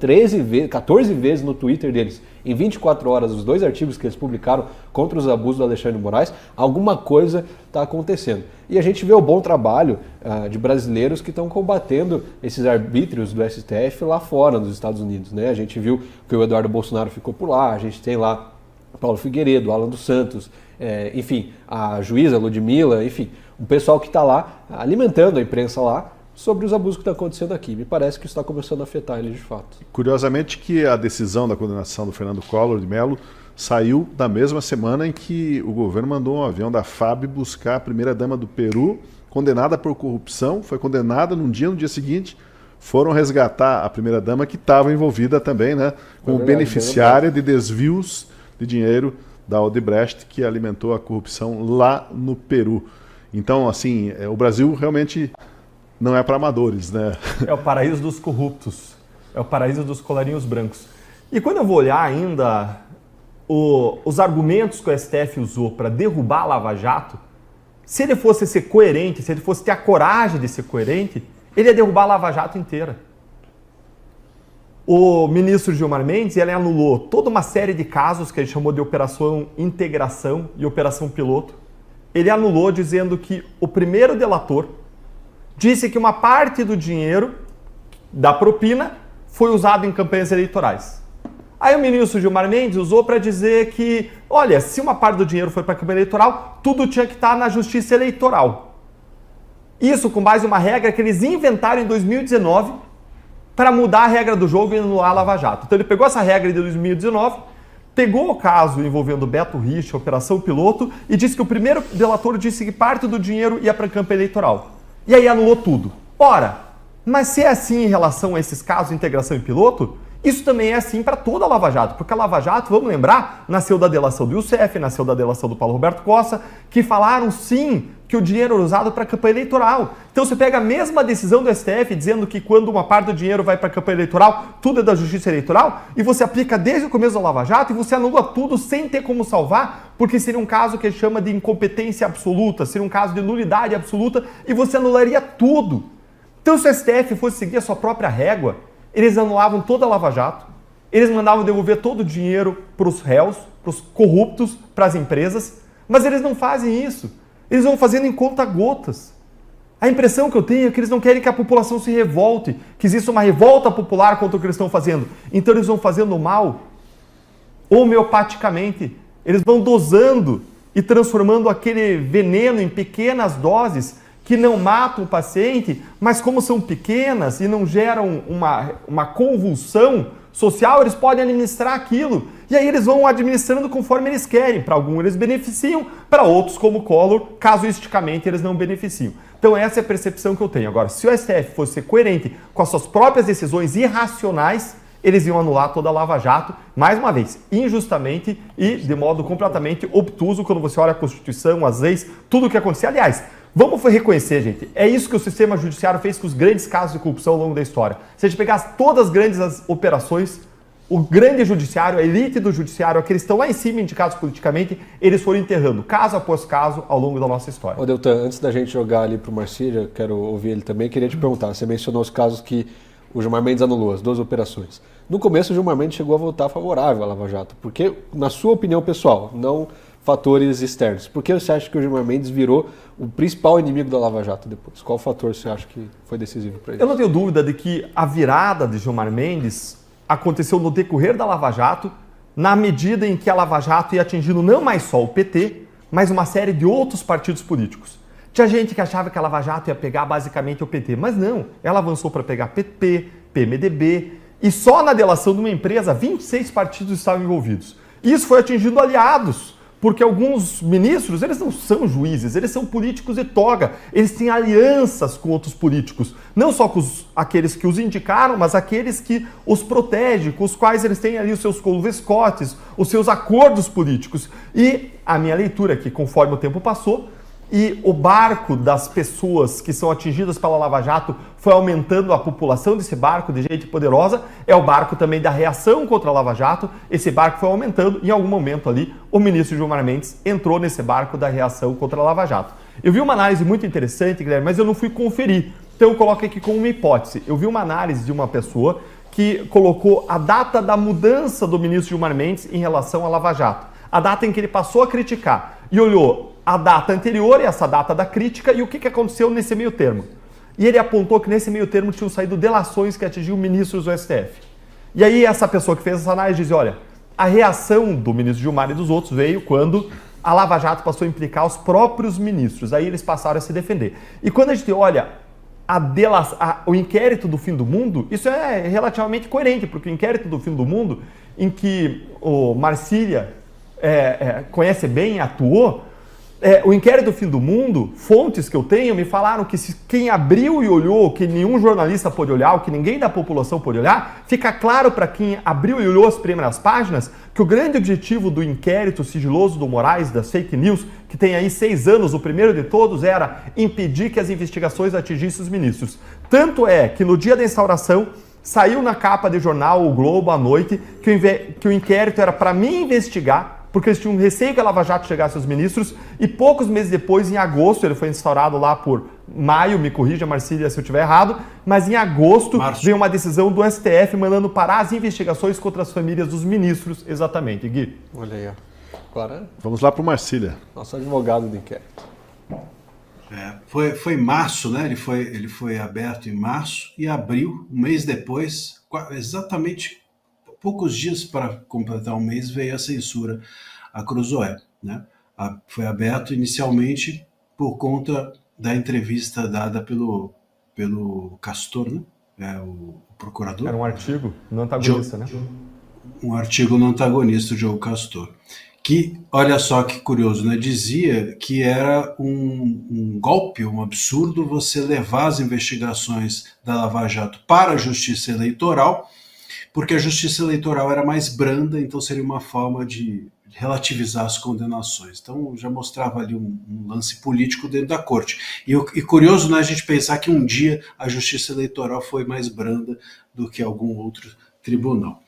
S5: 14 vezes no Twitter deles, em 24 horas, os 2 artigos que eles publicaram contra os abusos do Alexandre de Moraes, alguma coisa está acontecendo. E a gente vê o bom trabalho de brasileiros que estão combatendo esses arbítrios do STF lá fora, nos Estados Unidos, né? A gente viu que o Eduardo Bolsonaro ficou por lá, a gente tem lá Paulo Figueiredo, Alan dos Santos, enfim, a juíza Ludmilla, enfim, o pessoal que está lá alimentando a imprensa lá sobre os abusos que estão acontecendo aqui. Me parece que isso está começando a afetar eles de fato.
S1: Curiosamente que a decisão da condenação do Fernando Collor de Mello saiu da mesma semana em que o governo mandou um avião da FAB buscar a primeira-dama do Peru, condenada por corrupção, foi condenada no dia seguinte, foram resgatar a primeira-dama que estava envolvida também, né, como beneficiária de desvios de dinheiro da Odebrecht, que alimentou a corrupção lá no Peru. Então, assim, o Brasil realmente não é para amadores, né?
S2: É o paraíso dos corruptos, é o paraíso dos colarinhos brancos. E quando eu vou olhar ainda os argumentos que o STF usou para derrubar a Lava Jato, se ele fosse ser coerente, se ele fosse ter a coragem de ser coerente, ele ia derrubar a Lava Jato inteira. O ministro Gilmar Mendes, ele anulou toda uma série de casos que ele chamou de Operação Integração e Operação Piloto. Ele anulou dizendo que o primeiro delator disse que uma parte do dinheiro da propina foi usado em campanhas eleitorais. Aí o ministro Gilmar Mendes usou para dizer que, olha, se uma parte do dinheiro foi para a campanha eleitoral, tudo tinha que estar na justiça eleitoral. Isso com base em uma regra que eles inventaram em 2019 para mudar a regra do jogo e anular a Lava Jato. Então ele pegou essa regra de 2019, pegou o caso envolvendo Beto Richa, Operação Piloto, e disse que o primeiro delator disse que parte do dinheiro ia para a campanha eleitoral. E aí anulou tudo. Ora, mas se é assim em relação a esses casos de integração em piloto, isso também é assim para toda a Lava Jato, porque a Lava Jato, vamos lembrar, nasceu da delação do Youssef, nasceu da delação do Paulo Roberto Costa, que falaram sim que o dinheiro era usado para a campanha eleitoral. Então você pega a mesma decisão do STF dizendo que quando uma parte do dinheiro vai para a campanha eleitoral, tudo é da justiça eleitoral, e você aplica desde o começo da Lava Jato e você anula tudo sem ter como salvar, porque seria um caso que chama de incompetência absoluta, seria um caso de nulidade absoluta, e você anularia tudo. Então se o STF fosse seguir a sua própria régua, eles anulavam toda a Lava Jato, eles mandavam devolver todo o dinheiro para os réus, para os corruptos, para as empresas, mas eles não fazem isso. Eles vão fazendo em conta-gotas. A impressão que eu tenho é que eles não querem que a população se revolte, que exista uma revolta popular contra o que eles estão fazendo. Então eles vão fazendo mal homeopaticamente. Eles vão dosando e transformando aquele veneno em pequenas doses que não matam o paciente, mas como são pequenas e não geram uma convulsão social, eles podem administrar aquilo. E aí eles vão administrando conforme eles querem. Para alguns eles beneficiam, para outros, como o Collor, casuisticamente eles não beneficiam. Então essa é a percepção que eu tenho. Agora, se o STF fosse ser coerente com as suas próprias decisões irracionais, eles iam anular toda a Lava Jato, mais uma vez, injustamente e de modo completamente obtuso quando você olha a Constituição, as leis, tudo o que acontecia. Aliás, vamos reconhecer, gente, é isso que o sistema judiciário fez com os grandes casos de corrupção ao longo da história. Se a gente pegasse todas as grandes operações, o grande judiciário, a elite do judiciário, aqueles que estão lá em cima indicados politicamente, eles foram enterrando caso após caso ao longo da nossa história.
S5: Ô Deltan, antes da gente jogar ali pro Marcílio, quero ouvir ele também, queria te perguntar, você mencionou os casos que o Gilmar Mendes anulou, as duas operações. No começo o Gilmar Mendes chegou a votar favorável à Lava Jato, porque, na sua opinião pessoal, não fatores externos, por que você acha que o Gilmar Mendes virou o principal inimigo da Lava Jato depois? Qual fator você acha que foi decisivo para ele?
S2: Eu não tenho dúvida de que a virada de Gilmar Mendes aconteceu no decorrer da Lava Jato, na medida em que a Lava Jato ia atingindo não mais só o PT, mas uma série de outros partidos políticos. Tinha gente que achava que a Lava Jato ia pegar basicamente o PT, mas não. Ela avançou para pegar PP, PMDB, e só na delação de uma empresa, 26 partidos estavam envolvidos. Isso foi atingindo aliados, porque alguns ministros, eles não são juízes, eles são políticos de toga, eles têm alianças com outros políticos, não só com aqueles que os indicaram, mas aqueles que os protegem, com os quais eles têm ali os seus convescotes, os seus acordos políticos. E a minha leitura é que, conforme o tempo passou, e o barco das pessoas que são atingidas pela Lava Jato foi aumentando a população desse barco de gente poderosa, é o barco também da reação contra a Lava Jato, esse barco foi aumentando e em algum momento ali o ministro Gilmar Mendes entrou nesse barco da reação contra a Lava Jato. Eu vi uma análise muito interessante, Guilherme, mas eu não fui conferir, então eu coloco aqui como uma hipótese. Eu vi uma análise de uma pessoa que colocou a data da mudança do ministro Gilmar Mendes em relação à Lava Jato, a data em que ele passou a criticar e olhou a data anterior e essa data da crítica e o que aconteceu nesse meio termo. E ele apontou que nesse meio termo tinham saído delações que atingiam ministros do STF. E aí essa pessoa que fez essa análise dizia, olha, a reação do ministro Gilmar e dos outros veio quando a Lava Jato passou a implicar os próprios ministros. Aí eles passaram a se defender. E quando a gente olha o inquérito do fim do mundo, isso é relativamente coerente, porque o inquérito do fim do mundo, em que o Marcília conhece bem, atuou, o inquérito do fim do mundo, fontes que eu tenho me falaram que quem abriu e olhou, que nenhum jornalista pôde olhar, ou que ninguém da população pôde olhar, fica claro para quem abriu e olhou as primeiras páginas que o grande objetivo do inquérito sigiloso do Moraes, das fake news, que tem aí 6 anos, o primeiro de todos, era impedir que as investigações atingissem os ministros. Tanto é que no dia da instauração, saiu na capa de jornal O Globo à noite que o inquérito era para me investigar, porque eles tinham receio que a Lava Jato chegasse aos ministros, e poucos meses depois, em agosto, ele foi instaurado lá por maio, me corrija, Marcília, se eu estiver errado, mas em agosto veio uma decisão do STF mandando parar as investigações contra as famílias dos ministros, exatamente. Gui?
S5: Olha aí, ó. Agora,
S1: Vamos lá para o Marcília.
S5: nosso advogado do inquérito.
S4: Foi em março, né? Ele foi aberto em março e abril, um mês depois, exatamente poucos dias para completar um mês, veio a censura a Cruzoé, né? Foi aberto inicialmente por conta da entrevista dada pelo Castor, né? O procurador.
S2: Era um artigo no antagonista, né?
S4: Um artigo no antagonista, o Diogo Castor. Que, olha só que curioso, né? Dizia que era um golpe, um absurdo você levar as investigações da Lava Jato para a Justiça Eleitoral, porque a Justiça Eleitoral era mais branda, então seria uma forma de relativizar as condenações. Então já mostrava ali um lance político dentro da corte. E curioso, né, a gente pensar que um dia a Justiça Eleitoral foi mais branda do que algum outro tribunal.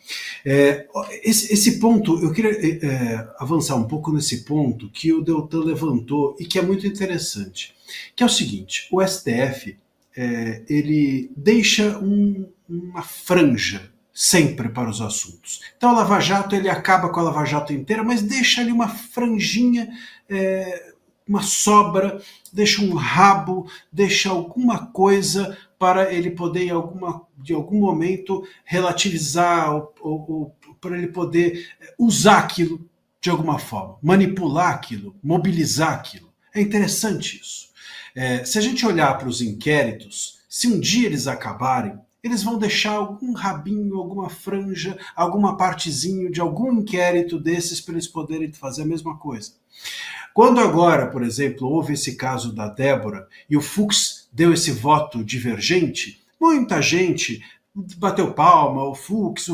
S4: Esse ponto, eu queria avançar um pouco nesse ponto que o Deltan levantou e que é muito interessante, que é o seguinte: o STF ele deixa uma franja sempre para os assuntos. Então a Lava Jato, ele acaba com a Lava Jato inteira, mas deixa ali uma franjinha, uma sobra, deixa um rabo, deixa alguma coisa para ele poder, de algum momento, relativizar, ou para ele poder usar aquilo de alguma forma, manipular aquilo, mobilizar aquilo. É interessante isso. Se a gente olhar para os inquéritos, se um dia eles acabarem, eles vão deixar algum rabinho, alguma franja, alguma partezinha de algum inquérito desses para eles poderem fazer a mesma coisa. Quando agora, por exemplo, houve esse caso da Débora e o Fux deu esse voto divergente, muita gente bateu palma, o Fux,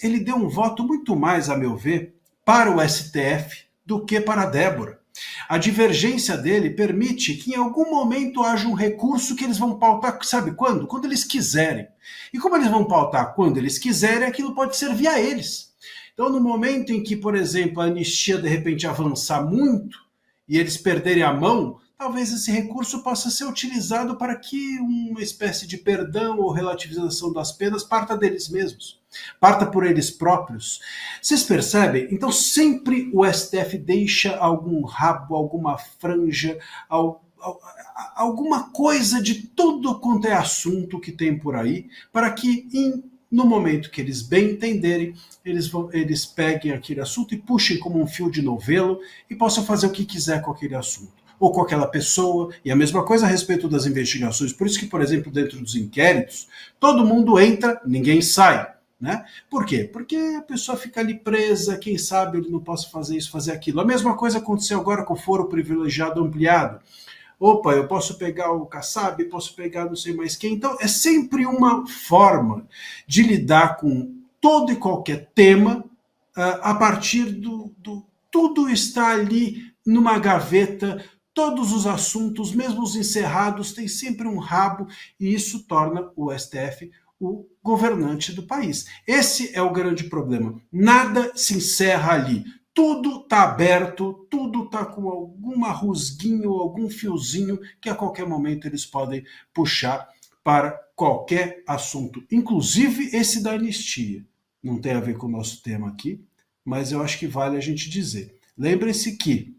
S4: ele deu um voto muito mais, a meu ver, para o STF do que para a Débora. A divergência dele permite que em algum momento haja um recurso que eles vão pautar, sabe quando? Quando eles quiserem. E como eles vão pautar quando eles quiserem, aquilo pode servir a eles. Então, no momento em que, por exemplo, a anistia de repente avançar muito e eles perderem a mão, talvez esse recurso possa ser utilizado para que uma espécie de perdão ou relativização das penas parta deles mesmos, parta por eles próprios. Vocês percebem? Então sempre o STF deixa algum rabo, alguma franja, alguma coisa de tudo quanto é assunto que tem por aí, para que no momento que eles bem entenderem, eles peguem aquele assunto e puxem como um fio de novelo e possam fazer o que quiser com aquele assunto, ou com aquela pessoa. E a mesma coisa a respeito das investigações. Por isso que, por exemplo, dentro dos inquéritos, todo mundo entra, ninguém sai. Né? Por quê? Porque a pessoa fica ali presa, quem sabe ele não possa fazer isso, fazer aquilo. A mesma coisa aconteceu agora com o foro privilegiado ampliado. Opa, eu posso pegar o Kassab, posso pegar não sei mais quem. Então, é sempre uma forma de lidar com todo e qualquer tema a partir do tudo está ali numa gaveta, todos os assuntos, mesmo os encerrados, tem sempre um rabo, e isso torna o STF o governante do país. Esse é o grande problema. Nada se encerra ali. Tudo está aberto, tudo está com alguma rusguinha ou algum fiozinho que a qualquer momento eles podem puxar para qualquer assunto, inclusive esse da anistia. Não tem a ver com o nosso tema aqui, mas eu acho que vale a gente dizer. Lembre-se que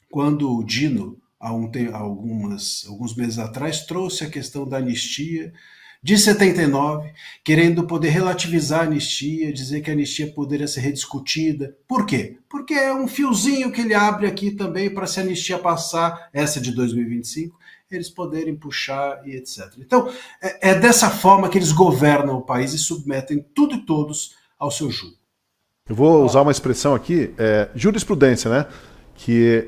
S4: quando o Dino, alguns meses atrás, trouxe a questão da anistia de 79, querendo poder relativizar a anistia, dizer que a anistia poderia ser rediscutida. Por quê? Porque é um fiozinho que ele abre aqui também para, se a anistia passar, essa de 2025, eles poderem puxar e etc. Então, é dessa forma que eles governam o país e submetem tudo e todos ao seu jugo.
S1: Eu vou usar uma expressão aqui, jurisprudência, né? Que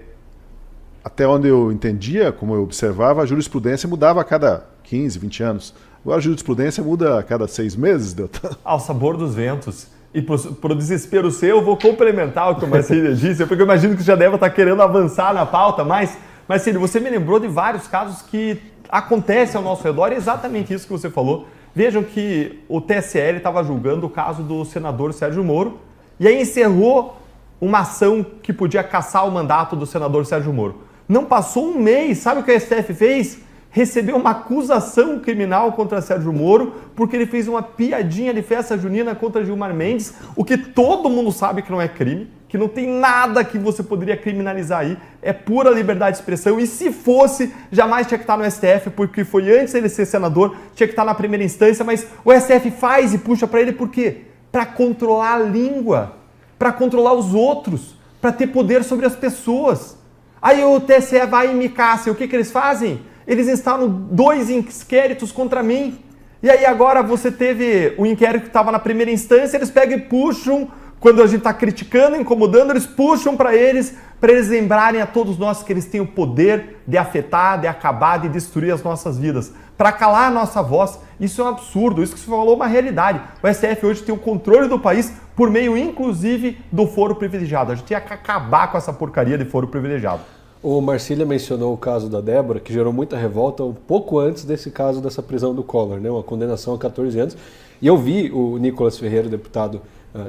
S1: até onde eu entendia, como eu observava, a jurisprudência mudava a cada 15, 20 anos. Agora a jurisprudência muda a cada 6 meses, Deltan.
S2: Ao sabor dos ventos. E por desespero seu, eu vou complementar o que o Marcílio disse, porque eu imagino que já deve estar querendo avançar na pauta, mas, Marcílio, você me lembrou de vários casos que acontecem ao nosso redor, e é exatamente isso que você falou. Vejam que o TSE estava julgando o caso do senador Sérgio Moro, e aí encerrou uma ação que podia cassar o mandato do senador Sérgio Moro. Não passou um mês, sabe o que a STF fez? Recebeu uma acusação criminal contra Sérgio Moro porque ele fez uma piadinha de festa junina contra Gilmar Mendes, o que todo mundo sabe que não é crime, que não tem nada que você poderia criminalizar aí, é pura liberdade de expressão, e se fosse, jamais tinha que estar no STF, porque foi antes ele ser senador, tinha que estar na primeira instância, mas o STF faz e puxa para ele por quê? para controlar a língua, para controlar os outros, para ter poder sobre as pessoas. Aí o TSE vai e me caça. E o que eles fazem? Eles instalam 2 inquéritos contra mim. E aí agora você teve o inquérito que estava na primeira instância, eles pegam e puxam, quando a gente está criticando, incomodando, eles puxam para eles lembrarem a todos nós que eles têm o poder de afetar, de acabar, de destruir as nossas vidas, para calar a nossa voz. Isso é um absurdo, isso que você falou é uma realidade. O STF hoje tem o controle do país por meio, inclusive, do foro privilegiado. A gente tinha que acabar com essa porcaria de foro privilegiado.
S5: O Marcília mencionou o caso da Débora, que gerou muita revolta um pouco antes desse caso dessa prisão do Collor, né? Uma condenação a 14 anos. E eu vi o Nicolas Ferreira, deputado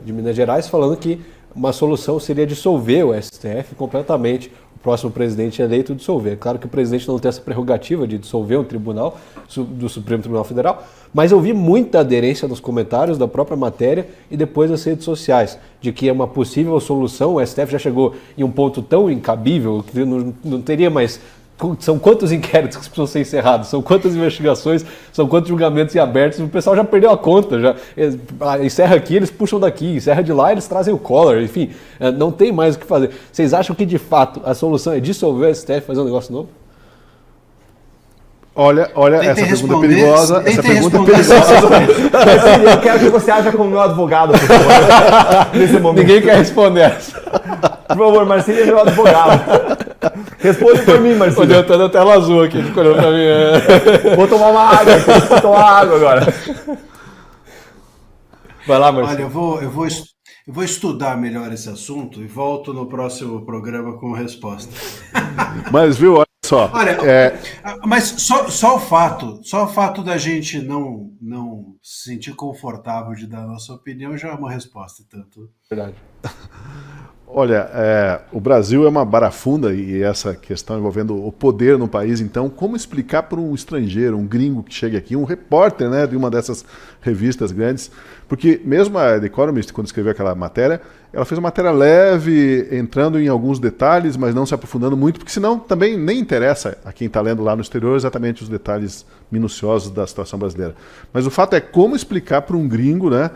S5: de Minas Gerais, falando que uma solução seria dissolver o STF completamente, o próximo presidente eleito dissolver. É claro que o presidente não tem essa prerrogativa de dissolver um tribunal do Supremo Tribunal Federal, mas eu vi muita aderência nos comentários da própria matéria e depois nas redes sociais, de que é uma possível solução. O STF já chegou em um ponto tão incabível que não teria mais... São quantos inquéritos que precisam ser encerrados? São quantas investigações? São quantos julgamentos em abertos? O pessoal já perdeu a conta. Já encerra aqui, eles puxam daqui. Encerra de lá, eles trazem o Collor. Enfim, não tem mais o que fazer. Vocês acham que, de fato, a solução é dissolver o STF e fazer um negócio novo?
S1: Olha, essa pergunta é perigosa. Essa pergunta é perigosa.
S2: Eu quero que você haja como meu advogado, por favor, nesse momento.
S5: Ninguém quer responder essa.
S2: Por favor, Marcília é meu advogado. Responde por mim, Marcília.
S5: O Deltan na tela azul aqui, ficou olhando pra mim.
S2: Vou tomar uma água, vou tomar água agora.
S5: Vai lá, Marcília.
S4: Olha, eu vou estudar melhor esse assunto e volto no próximo programa com resposta.
S1: Mas viu, olha só.
S4: Olha, mas só o fato da gente não se sentir confortável de dar a nossa opinião já é uma resposta, tanto.
S5: Verdade.
S1: Olha, o Brasil é uma barafunda e essa questão envolvendo o poder no país, então como explicar para um estrangeiro, um gringo que chega aqui, um repórter, né, de uma dessas revistas grandes, porque mesmo a The Economist, quando escreveu aquela matéria, ela fez uma matéria leve, entrando em alguns detalhes, mas não se aprofundando muito, porque senão também nem interessa a quem está lendo lá no exterior exatamente os detalhes minuciosos da situação brasileira. Mas o fato é como explicar para um gringo, né,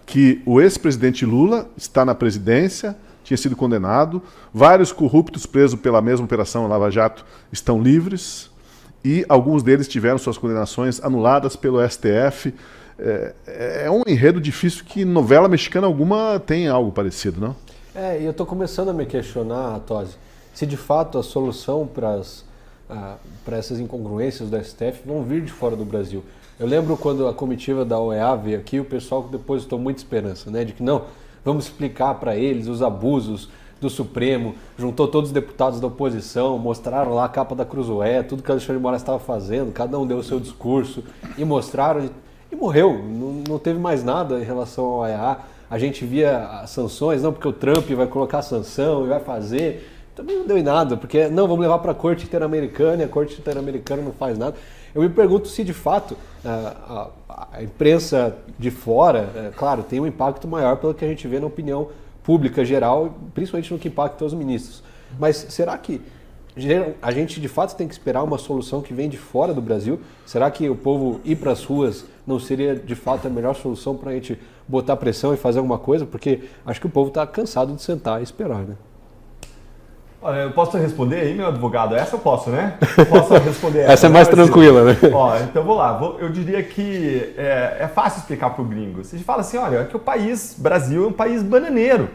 S1: que o ex-presidente Lula está na presidência, tinha sido condenado, vários corruptos presos pela mesma operação Lava Jato estão livres e alguns deles tiveram suas condenações anuladas pelo STF. É um enredo difícil que novela mexicana alguma tem algo parecido, não?
S5: E eu estou começando a me questionar, Tosi, se de fato a solução para essas incongruências do STF vão vir de fora do Brasil. Eu lembro quando a comitiva da OEA veio aqui, o pessoal depositou muita esperança, né, de que não, vamos explicar para eles os abusos do Supremo, juntou todos os deputados da oposição, mostraram lá a capa da Cruzoé, tudo que o Alexandre de Moraes estava fazendo, cada um deu o seu discurso e mostraram, e morreu, não teve mais nada em relação ao OEA. A gente via as sanções, não, porque o Trump vai colocar a sanção e vai fazer, também não deu em nada, porque não, vamos levar para a Corte Interamericana e a Corte Interamericana não faz nada. Eu me pergunto se de fato a imprensa de fora, claro, tem um impacto maior pelo que a gente vê na opinião pública geral, principalmente no que impacta os ministros. Mas será que a gente de fato tem que esperar uma solução que vem de fora do Brasil? Será que o povo ir para as ruas não seria de fato a melhor solução para a gente botar pressão e fazer alguma coisa? Porque acho que o povo está cansado de sentar e esperar, né?
S2: Olha, eu posso responder aí, meu advogado? Essa eu posso, né? Eu posso responder essa.
S5: Essa é mais tranquila, né?
S2: Ó, então vou lá. Eu diria que é fácil explicar para o gringo. Você fala assim, olha, é que o país, Brasil, é um país bananeiro.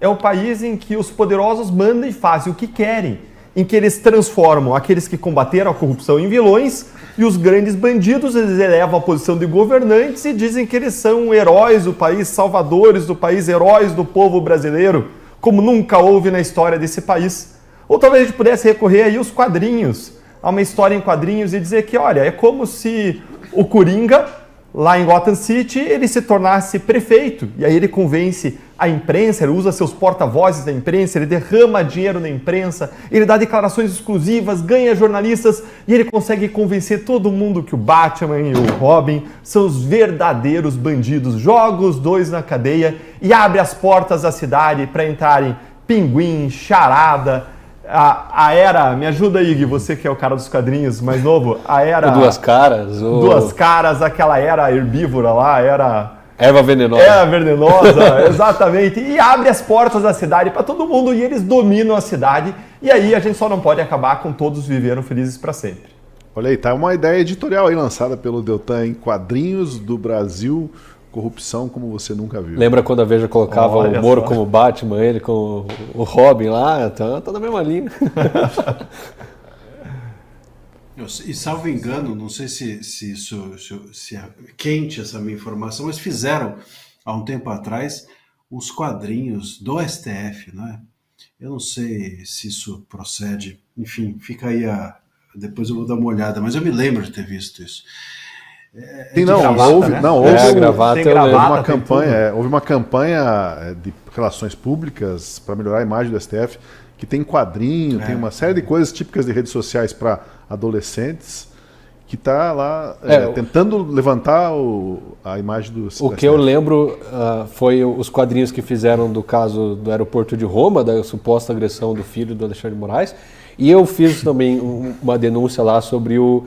S2: É um país em que os poderosos mandam e fazem o que querem. Em que eles transformam aqueles que combateram a corrupção em vilões e os grandes bandidos, eles elevam a posição de governantes e dizem que eles são heróis do país, salvadores do país, heróis do povo brasileiro, como nunca houve na história desse país. Ou talvez a gente pudesse recorrer aí aos quadrinhos, a uma história em quadrinhos e dizer que, olha, é como se o Coringa, lá em Gotham City, ele se tornasse prefeito. E aí ele convence a imprensa, ele usa seus porta-vozes da imprensa, ele derrama dinheiro na imprensa, ele dá declarações exclusivas, ganha jornalistas e ele consegue convencer todo mundo que o Batman e o Robin são os verdadeiros bandidos. Joga os dois na cadeia e abre as portas da cidade para entrarem Pinguim, Charada, a era, me ajuda aí, Gui, você que é o cara dos quadrinhos mais novo, a era...
S5: Duas Caras.
S2: Duas Caras, aquela era herbívora lá, era
S5: Erva venenosa.
S2: É venenosa, exatamente. E abre as portas da cidade para todo mundo e eles dominam a cidade. E aí a gente só não pode acabar com todos viveram felizes para sempre.
S1: Olha aí, tá uma ideia editorial aí lançada pelo Deltan em Quadrinhos do Brasil, corrupção como você nunca viu.
S5: Lembra quando a Veja colocava
S2: Olha
S5: o Moro
S2: só.
S5: como Batman, ele com o Robin lá? Tá na mesma linha.
S4: E salvo engano, não sei se é quente essa minha informação, mas fizeram há um tempo atrás os quadrinhos do STF, né? Eu não sei se isso procede, enfim, fica aí depois eu vou dar uma olhada, mas eu me lembro de ter visto isso.
S1: Tem,
S2: gravata,
S1: houve,
S2: né?
S1: não, houve,
S5: a gravata
S2: tem
S5: eu lembro.
S2: gravata,
S1: uma
S2: tem
S1: campanha, houve uma campanha de relações públicas para melhorar a imagem do STF, que tem quadrinho, tem uma série de coisas típicas de redes sociais para adolescentes, que está lá tentando levantar a imagem do
S5: O que eu lembro foi os quadrinhos que fizeram do caso do aeroporto de Roma, da suposta agressão do filho do Alexandre de Moraes, e eu fiz também uma denúncia lá sobre o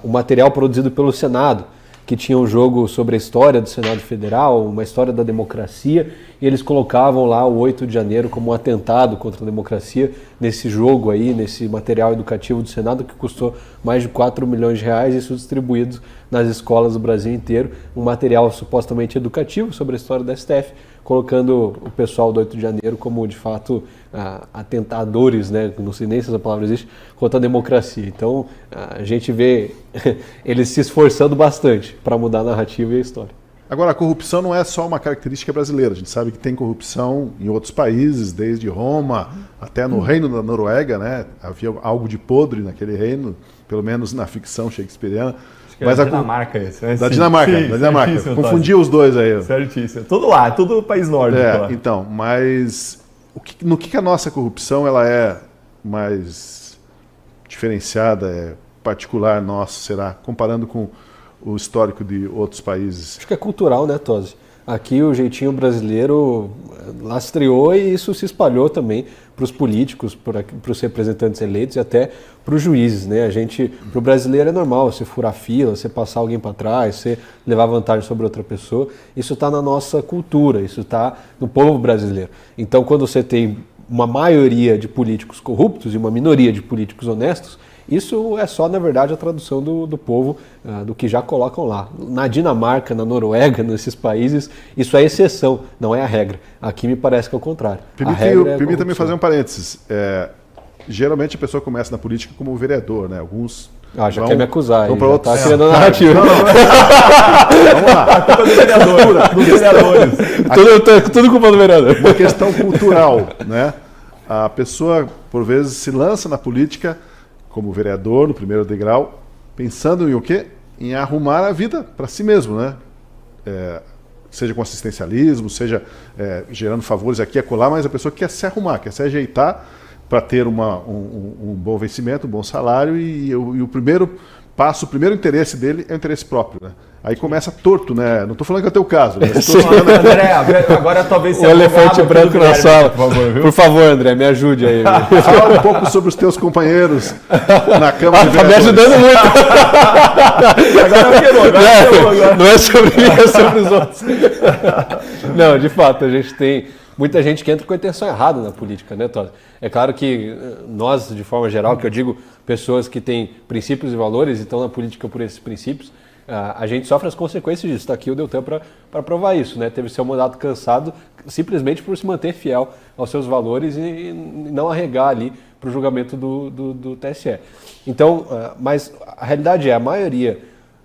S5: material produzido pelo Senado, que tinha um jogo sobre a história do Senado Federal, uma história da democracia, e eles colocavam lá o 8 de janeiro como um atentado contra a democracia nesse jogo aí, nesse material educativo do Senado, que custou mais de 4 milhões de reais, isso distribuído nas escolas do Brasil inteiro, um material supostamente educativo sobre a história da STF, colocando o pessoal do 8 de janeiro como, de fato, atentadores, né? Não sei nem se essa palavra existe, contra a democracia. Então, a gente vê eles se esforçando bastante para mudar a narrativa e a história.
S1: Agora, a corrupção não é só uma característica brasileira. A gente sabe que tem corrupção em outros países, desde Roma até no Reino da Noruega, né? Havia algo de podre naquele reino, pelo menos na ficção shakespeariana.
S2: Mas da Dinamarca esse, né?
S1: Da Dinamarca, da Dinamarca.
S2: Certíssimo,
S1: Confundi os dois aí.
S2: Certíssimo. Tudo lá, tudo país nórdico lá.
S1: Então, mas no que a nossa corrupção ela é mais diferenciada, particular nossa, será, comparando com o histórico de outros países?
S5: Acho que é cultural, né, Tosi? Aqui o jeitinho brasileiro lastreou e isso se espalhou também para os políticos, para os representantes eleitos e até para os juízes, né? Para o brasileiro é normal você furar fila, você passar alguém para trás, você levar vantagem sobre outra pessoa. Isso está na nossa cultura, isso está no povo brasileiro. Então, quando você tem uma maioria de políticos corruptos e uma minoria de políticos honestos, isso é só, na verdade, a tradução do povo, do que já colocam lá. Na Dinamarca, na Noruega, nesses países, isso é exceção, não é a regra. Aqui me parece que é o contrário.
S1: Permita-me fazer um parênteses. Geralmente a pessoa começa na política como vereador, né? Alguns
S5: já quer me acusar,
S1: vão
S5: aí,
S1: para
S5: já
S1: outros.
S5: está criando a narrativa.
S1: Vamos lá.
S2: A culpa do vereador, dos vereadores.
S5: Tudo culpa do vereador.
S1: Uma questão cultural, né? A pessoa, por vezes, se lança na política como vereador, no primeiro degrau, pensando em o quê? Em arrumar a vida para si mesmo, né? Seja com assistencialismo, seja gerando favores aqui e acolá, mas a pessoa quer se arrumar, quer se ajeitar para ter um bom vencimento, um bom salário e o primeiro passo, o primeiro interesse dele é o interesse próprio, né? Aí começa torto, né? Não estou falando que é o teu caso, mas estou falando...
S2: André, agora talvez
S5: O elefante branco na sala.
S2: Por favor,
S5: André, me ajude aí.
S1: Fala um pouco sobre os teus companheiros na Câmara de
S5: Tá me
S1: Vereadores.
S5: ajudando muito.
S2: Agora queimou.
S5: Não é sobre mim, é sobre os outros. Não, de fato, a gente tem muita gente que entra com a intenção errada na política, né, Todd? É claro que nós, de forma geral, que eu digo, pessoas que têm princípios e valores e estão na política por esses princípios, a gente sofre as consequências disso. Está aqui o Deltan para provar isso, né? Teve seu mandato cansado simplesmente por se manter fiel aos seus valores e não arregar ali para o julgamento do TSE. Então, mas a realidade é, a maioria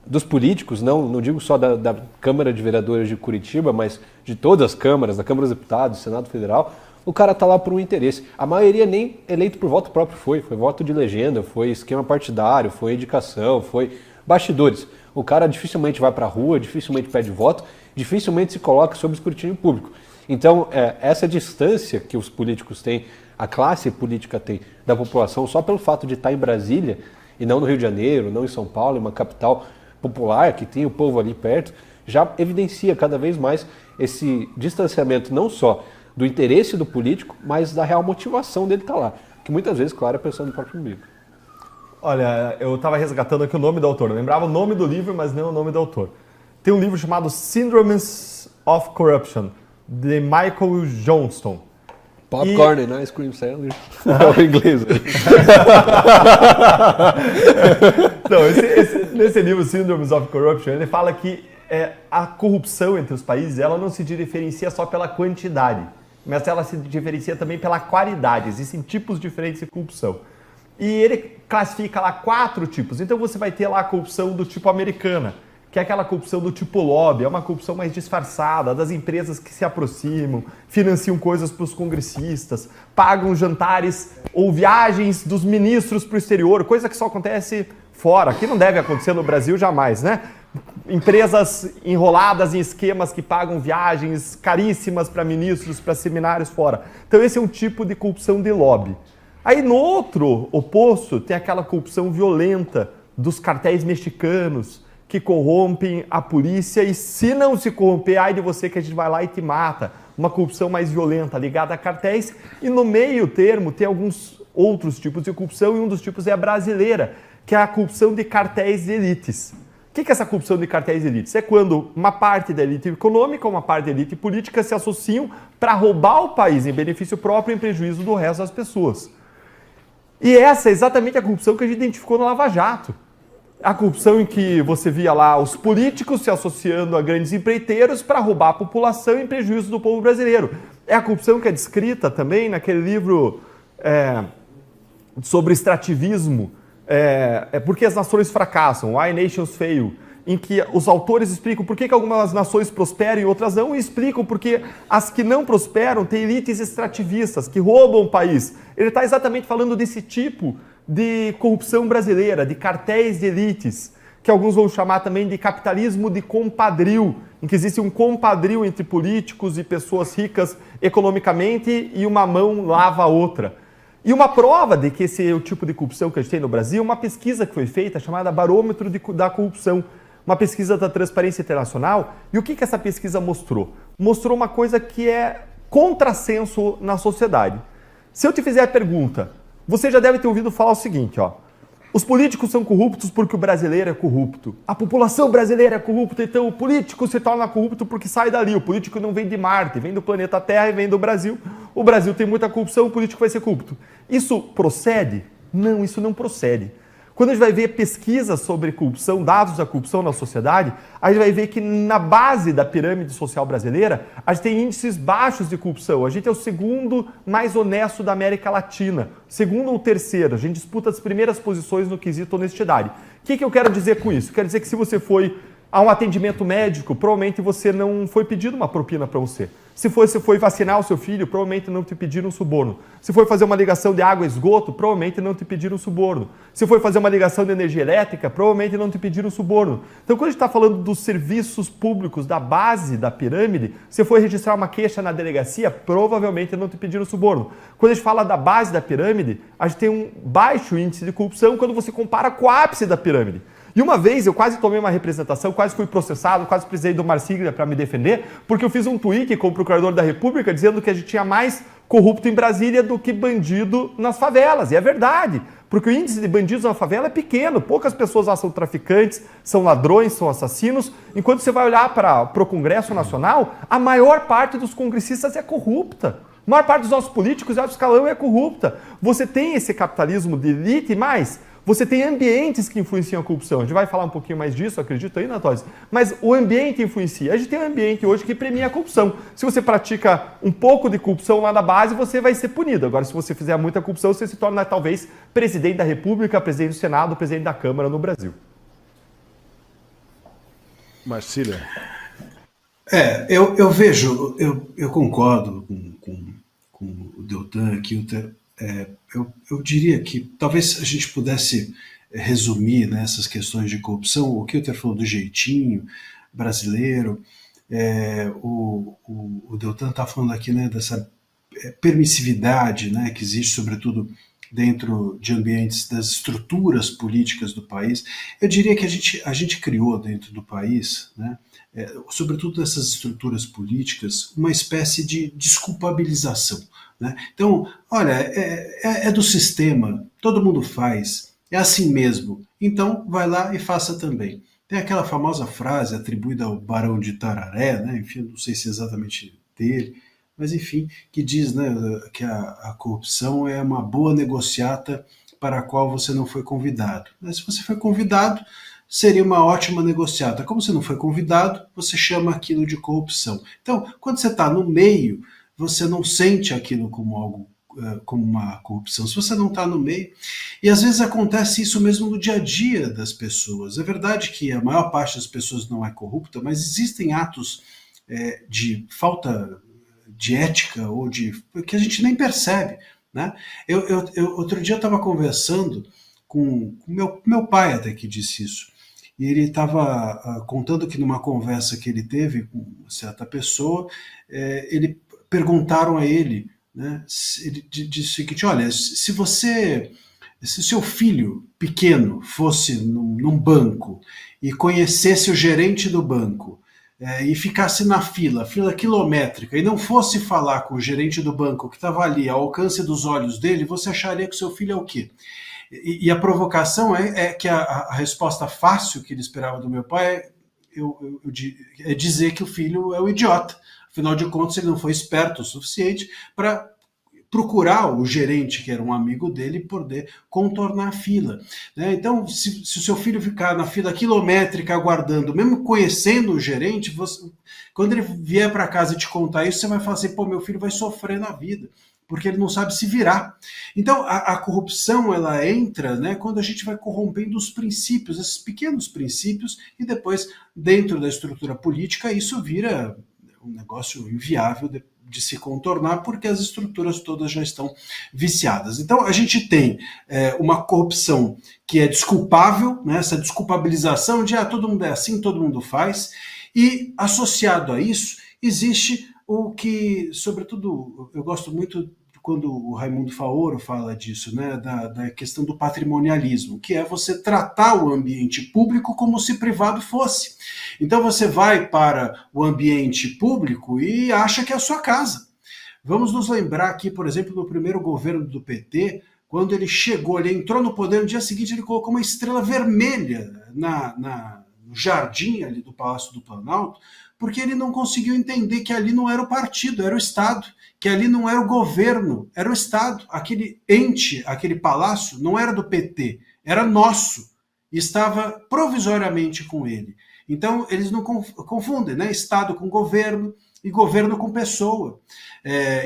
S5: dos políticos, não digo só da Câmara de Vereadores de Curitiba, mas de todas as câmaras, da Câmara dos Deputados, do Senado Federal, o cara está lá por um interesse. A maioria nem eleito por voto próprio foi voto de legenda, foi esquema partidário, foi indicação, foi bastidores. O cara dificilmente vai para a rua, dificilmente pede voto, dificilmente se coloca sob escrutínio público. Então, essa distância que os políticos têm, a classe política tem da população, só pelo fato de estar em Brasília, e não no Rio de Janeiro, não em São Paulo, em uma capital popular, que tem o povo ali perto, já evidencia cada vez mais esse distanciamento não só do interesse do político, mas da real motivação dele estar lá, que muitas vezes, claro, é pensando no próprio umbigo.
S2: Olha, eu estava resgatando aqui o nome do autor. Eu lembrava o nome do livro, mas não o nome do autor. Tem um livro chamado Syndromes of Corruption, de Michael Johnston.
S5: Popcorn and Ice Cream Sandwich. É o inglês.
S2: Então, nesse livro, Syndromes of Corruption, ele fala que a corrupção entre os países ela não se diferencia só pela quantidade, mas ela se diferencia também pela qualidade. Existem tipos diferentes de corrupção. E ele classifica lá 4 tipos. Então você vai ter lá a corrupção do tipo americana, que é aquela corrupção do tipo lobby, é uma corrupção mais disfarçada, das empresas que se aproximam, financiam coisas para os congressistas, pagam jantares ou viagens dos ministros para o exterior, coisa que só acontece fora. Aqui não deve acontecer no Brasil jamais, né? Empresas enroladas em esquemas que pagam viagens caríssimas para ministros, para seminários fora. Então esse é um tipo de corrupção de lobby. Aí no outro oposto tem aquela corrupção violenta dos cartéis mexicanos que corrompem a polícia e se não se corromper, ai de você que a gente vai lá e te mata. Uma corrupção mais violenta ligada a cartéis e no meio termo tem alguns outros tipos de corrupção e um dos tipos é a brasileira, que é a corrupção de cartéis de elites. O que é essa corrupção de cartéis de elites? É quando uma parte da elite econômica, uma parte da elite política se associam para roubar o país em benefício próprio em prejuízo do resto das pessoas. E essa é exatamente a corrupção que a gente identificou no Lava Jato. A corrupção em que você via lá os políticos se associando a grandes empreiteiros para roubar a população em prejuízo do povo brasileiro. É a corrupção que é descrita também naquele livro sobre extrativismo, porque as nações fracassam, Why Nations Fail, em que os autores explicam por que algumas nações prosperam e outras não, e explicam porque as que não prosperam têm elites extrativistas, que roubam o país. Ele está exatamente falando desse tipo de corrupção brasileira, de cartéis de elites, que alguns vão chamar também de capitalismo de compadrio, em que existe um compadrio entre políticos e pessoas ricas economicamente e uma mão lava a outra. E uma prova de que esse é o tipo de corrupção que a gente tem no Brasil, uma pesquisa que foi feita chamada Barômetro da Corrupção, uma pesquisa da Transparência Internacional. E o que essa pesquisa mostrou? Mostrou uma coisa que é contrassenso na sociedade. Se eu te fizer a pergunta, você já deve ter ouvido falar o seguinte, ó. Os políticos são corruptos porque o brasileiro é corrupto. A população brasileira é corrupta, então o político se torna corrupto porque sai dali. O político não vem de Marte, vem do planeta Terra e vem do Brasil. O Brasil tem muita corrupção, o político vai ser corrupto. Isso procede? Não, isso não procede. Quando a gente vai ver pesquisas sobre corrupção, dados da corrupção na sociedade, a gente vai ver que na base da pirâmide social brasileira, a gente tem índices baixos de corrupção. A gente é o segundo mais honesto da América Latina. Segundo ou terceiro, a gente disputa as primeiras posições no quesito honestidade. O que eu quero dizer com isso? Quero dizer que se você foi a um atendimento médico, provavelmente você não foi pedido uma propina para você. Se você foi vacinar o seu filho, provavelmente não te pediram um suborno. Se foi fazer uma ligação de água e esgoto, provavelmente não te pediram um suborno. Se foi fazer uma ligação de energia elétrica, provavelmente não te pediram um suborno. Então, quando a gente está falando dos serviços públicos da base da pirâmide, se foi registrar uma queixa na delegacia, provavelmente não te pediram suborno. Quando a gente fala da base da pirâmide, a gente tem um baixo índice de corrupção quando você compara com o ápice da pirâmide. E uma vez eu quase tomei uma representação, quase fui processado, quase precisei do Marsiglia para me defender, porque eu fiz um tweet com o procurador da República dizendo que a gente tinha mais corrupto em Brasília do que bandido nas favelas. E é verdade, porque o índice de bandidos na favela é pequeno, poucas pessoas lá são traficantes, são ladrões, são assassinos, enquanto você vai olhar para o Congresso Nacional, a maior parte dos congressistas é corrupta. A maior parte dos nossos políticos de alto escalão é corrupta. Você tem esse capitalismo de elite, mas você tem ambientes que influenciam a corrupção. A gente vai falar um pouquinho mais disso, acredito aí, Natóris. Mas o ambiente influencia. A gente tem um ambiente hoje que premia a corrupção. Se você pratica um pouco de corrupção lá na base, você vai ser punido. Agora, se você fizer muita corrupção, você se torna, talvez, presidente da República, presidente do Senado, presidente da Câmara no Brasil.
S1: Marcília.
S4: Eu vejo, eu concordo com o Deltan aqui, eu diria que talvez a gente pudesse resumir, né, essas questões de corrupção. O Kilter falou do jeitinho brasileiro, o Deltan está falando aqui, né, dessa permissividade, né, que existe sobretudo dentro de ambientes das estruturas políticas do país. Eu diria que a gente criou dentro do país, né, sobretudo dessas estruturas políticas, uma espécie de desculpabilização, né? Então, olha, é do sistema, todo mundo faz, é assim mesmo, então vai lá e faça também. Tem aquela famosa frase atribuída ao Barão de Tararé, né? Enfim, não sei se é exatamente dele, mas enfim, que diz, né, que a corrupção é uma boa negociata para a qual você não foi convidado. Mas se você foi convidado, seria uma ótima negociata. Como você não foi convidado, você chama aquilo de corrupção. Então, quando você está no meio, você não sente aquilo como algo, como uma corrupção. Se você não está no meio, e às vezes acontece isso mesmo no dia a dia das pessoas. É verdade que a maior parte das pessoas não é corrupta, mas existem atos de falta de ética ou de que a gente nem percebe, né? Outro dia eu estava conversando com meu pai até que disse isso. E ele estava contando que numa conversa que ele teve com uma certa pessoa, ele perguntaram a ele, né? Ele disse o seguinte: olha, se seu filho pequeno fosse num banco e conhecesse o gerente do banco, e ficasse na fila quilométrica, e não fosse falar com o gerente do banco que estava ali ao alcance dos olhos dele, você acharia que seu filho é o quê? E a provocação é que a resposta fácil que ele esperava do meu pai é dizer que o filho é um idiota. Afinal de contas, ele não foi esperto o suficiente para procurar o gerente, que era um amigo dele, e poder contornar a fila, né? Então, se o seu filho ficar na fila quilométrica aguardando, mesmo conhecendo o gerente, quando ele vier para casa e te contar isso, você vai falar assim: pô, meu filho vai sofrer na vida, porque ele não sabe se virar. Então, a corrupção, ela entra, né, quando a gente vai corrompendo os princípios, esses pequenos princípios, e depois, dentro da estrutura política, isso vira um negócio inviável de se contornar, porque as estruturas todas já estão viciadas. Então, a gente tem uma corrupção que é desculpável, né, essa desculpabilização de todo mundo é assim, todo mundo faz, e associado a isso, existe o que, sobretudo, eu gosto muito quando o Raimundo Faoro fala disso, né, da questão do patrimonialismo, que é você tratar o ambiente público como se privado fosse. Então você vai para o ambiente público e acha que é a sua casa. Vamos nos lembrar aqui, por exemplo, do primeiro governo do PT, quando ele chegou, ele entrou no poder, no dia seguinte ele colocou uma estrela vermelha no jardim ali do Palácio do Planalto, porque ele não conseguiu entender que ali não era o partido, era o Estado, que ali não era o governo, era o Estado. Aquele ente, aquele palácio, não era do PT, era nosso, e estava provisoriamente com ele. Então, eles não confundem, né? Estado com governo e governo com pessoa.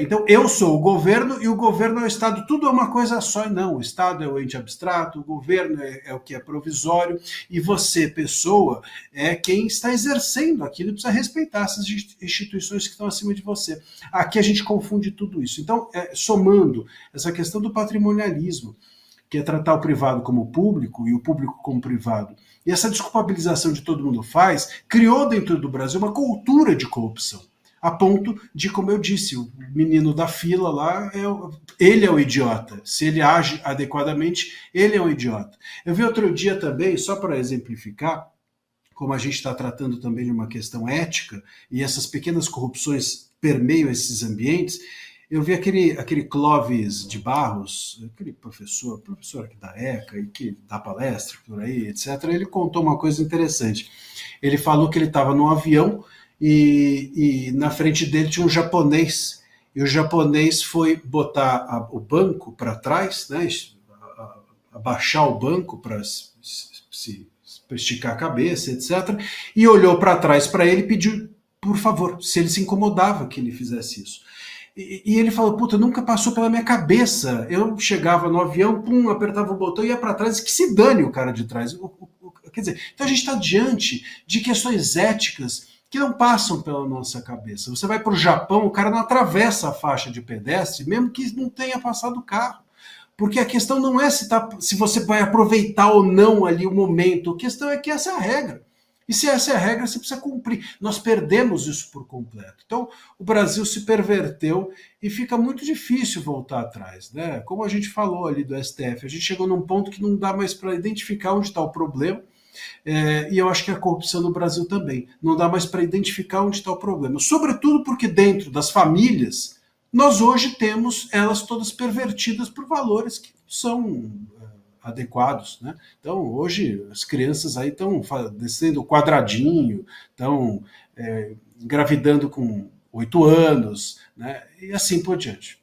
S4: Então, eu sou o governo e o governo é o Estado, tudo é uma coisa só, e não. O Estado é o ente abstrato, o governo é o que é provisório, e você, pessoa, é quem está exercendo aquilo e precisa respeitar essas instituições que estão acima de você. Aqui a gente confunde tudo isso. Então, somando essa questão do patrimonialismo, que é tratar o privado como público e o público como privado, e essa desculpabilização de todo mundo faz, criou dentro do Brasil uma cultura de corrupção. A ponto de, como eu disse, o menino da fila lá, ele é o idiota. Se ele age adequadamente, ele é um idiota. Eu vi outro dia também, só para exemplificar, como a gente está tratando também de uma questão ética, e essas pequenas corrupções permeiam esses ambientes, eu vi aquele Clóvis de Barros, aquele professor aqui da ECA, e que dá palestra por aí, etc. Ele contou uma coisa interessante. Ele falou que ele estava num avião e na frente dele tinha um japonês. E o japonês foi botar o banco para trás, né, abaixar o banco para esticar a cabeça, etc. E olhou para trás para ele e pediu, por favor, se ele se incomodava que ele fizesse isso. E ele falou: puta, nunca passou pela minha cabeça. Eu chegava no avião, pum, apertava o botão e ia para trás, que se dane o cara de trás. Quer dizer, então a gente está diante de questões éticas que não passam pela nossa cabeça. Você vai para o Japão, o cara não atravessa a faixa de pedestre, mesmo que não tenha passado o carro. Porque a questão não é se você vai aproveitar ou não ali o momento, a questão é que essa é a regra. E se essa é a regra, você precisa cumprir. Nós perdemos isso por completo. Então, o Brasil se perverteu e fica muito difícil voltar atrás, né? Como a gente falou ali do STF, a gente chegou num ponto que não dá mais para identificar onde está o problema, e eu acho que a corrupção no Brasil também. Não dá mais para identificar onde está o problema. Sobretudo porque dentro das famílias, nós hoje temos elas todas pervertidas por valores que são adequados, né? Então, hoje, as crianças aí estão descendo quadradinho, estão engravidando com 8 anos, né? E assim por diante.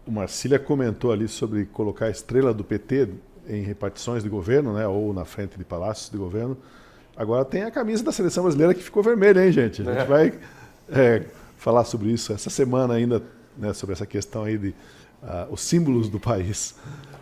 S1: O Marcília comentou ali sobre colocar a estrela do PT em repartições de governo, né, ou na frente de palácios de governo. Agora tem a camisa da seleção brasileira que ficou vermelha, hein, gente? A gente vai falar sobre isso essa semana ainda, né, sobre essa questão aí de os símbolos do país.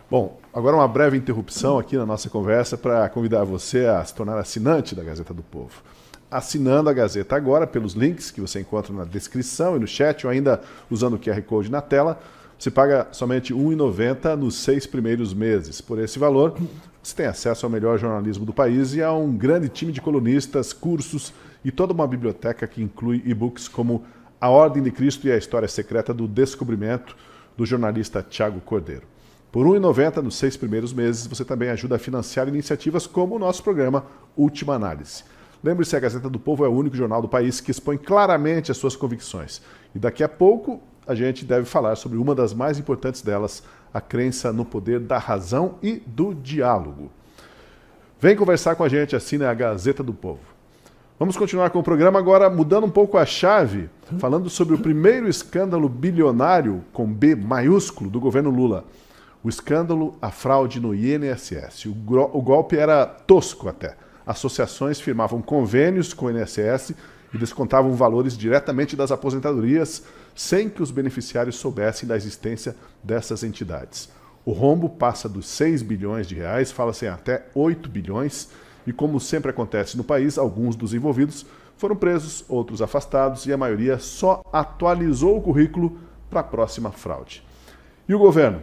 S1: Bom, agora uma breve interrupção aqui na nossa conversa para convidar você a se tornar assinante da Gazeta do Povo. Assinando a Gazeta agora pelos links que você encontra na descrição e no chat, ou ainda usando o QR Code na tela, você paga somente R$ 1,90 nos 6 primeiros meses. Por esse valor, você tem acesso ao melhor jornalismo do país e a um grande time de colunistas, cursos e toda uma biblioteca que inclui e-books como A Ordem de Cristo e a História Secreta do Descobrimento, do jornalista Tiago Cordeiro. Por R$ 1,90 nos 6 primeiros meses, você também ajuda a financiar iniciativas como o nosso programa Última Análise. Lembre-se, a Gazeta do Povo é o único jornal do país que expõe claramente as suas convicções. E daqui a pouco a gente deve falar sobre uma das mais importantes delas, a crença no poder da razão e do diálogo. Vem conversar com a gente, assine a Gazeta do Povo. Vamos continuar com o programa agora, mudando um pouco a chave, falando sobre o primeiro escândalo bilionário, com B maiúsculo, do governo Lula. O escândalo, a fraude no INSS. O golpe era tosco até. Associações firmavam convênios com o INSS e descontavam valores diretamente das aposentadorias, sem que os beneficiários soubessem da existência dessas entidades. O rombo passa dos 6 bilhões de reais, fala-se em até 8 bilhões, e como sempre acontece no país, alguns dos envolvidos foram presos, outros afastados, e a maioria só atualizou o currículo para a próxima fraude. E o governo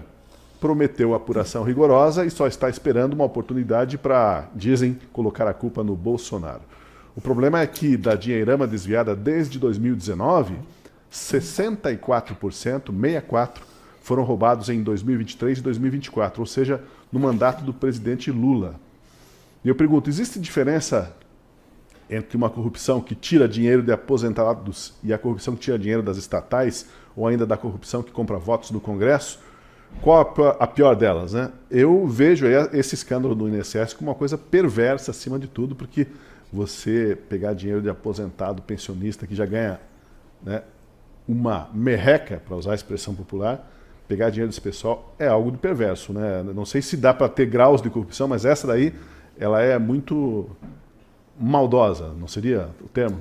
S1: prometeu apuração rigorosa e só está esperando uma oportunidade para, dizem, colocar a culpa no Bolsonaro. O problema é que da dinheirama desviada desde 2019, 64%, foram roubados em 2023 e 2024, ou seja, no mandato do presidente Lula. E eu pergunto, existe diferença entre uma corrupção que tira dinheiro de aposentados e a corrupção que tira dinheiro das estatais, ou ainda da corrupção que compra votos no Congresso? Qual a pior delas, né? Eu vejo esse escândalo do INSS como uma coisa perversa acima de tudo, porque você pegar dinheiro de aposentado, pensionista, que já ganha, né, uma merreca, para usar a expressão popular, pegar dinheiro desse pessoal é algo de perverso, né? Não sei se dá para ter graus de corrupção, mas essa daí, ela é muito maldosa, não seria o termo?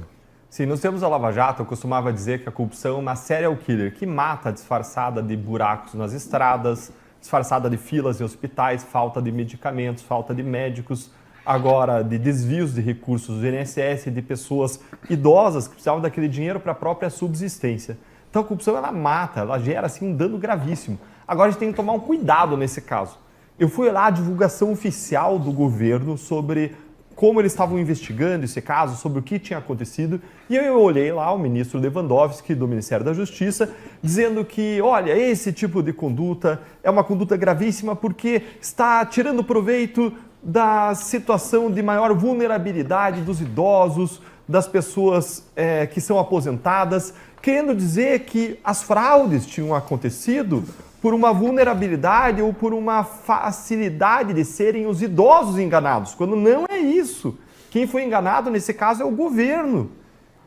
S2: Sim, nos tempos da Lava Jato, eu costumava dizer que a corrupção é uma serial killer que mata disfarçada de buracos nas estradas, disfarçada de filas em hospitais, falta de medicamentos, falta de médicos, agora de desvios de recursos do INSS, de pessoas idosas que precisavam daquele dinheiro para a própria subsistência. Então a corrupção, ela mata, ela gera assim, um dano gravíssimo. Agora a gente tem que tomar um cuidado nesse caso. Eu fui olhar a divulgação oficial do governo sobre como eles estavam investigando esse caso, sobre o que tinha acontecido, e eu olhei lá o ministro Lewandowski, do Ministério da Justiça, dizendo que, olha, esse tipo de conduta é uma conduta gravíssima porque está tirando proveito da situação de maior vulnerabilidade dos idosos, das pessoas que são aposentadas, querendo dizer que as fraudes tinham acontecido por uma vulnerabilidade ou por uma facilidade de serem os idosos enganados, quando não é isso. Quem foi enganado nesse caso é o governo.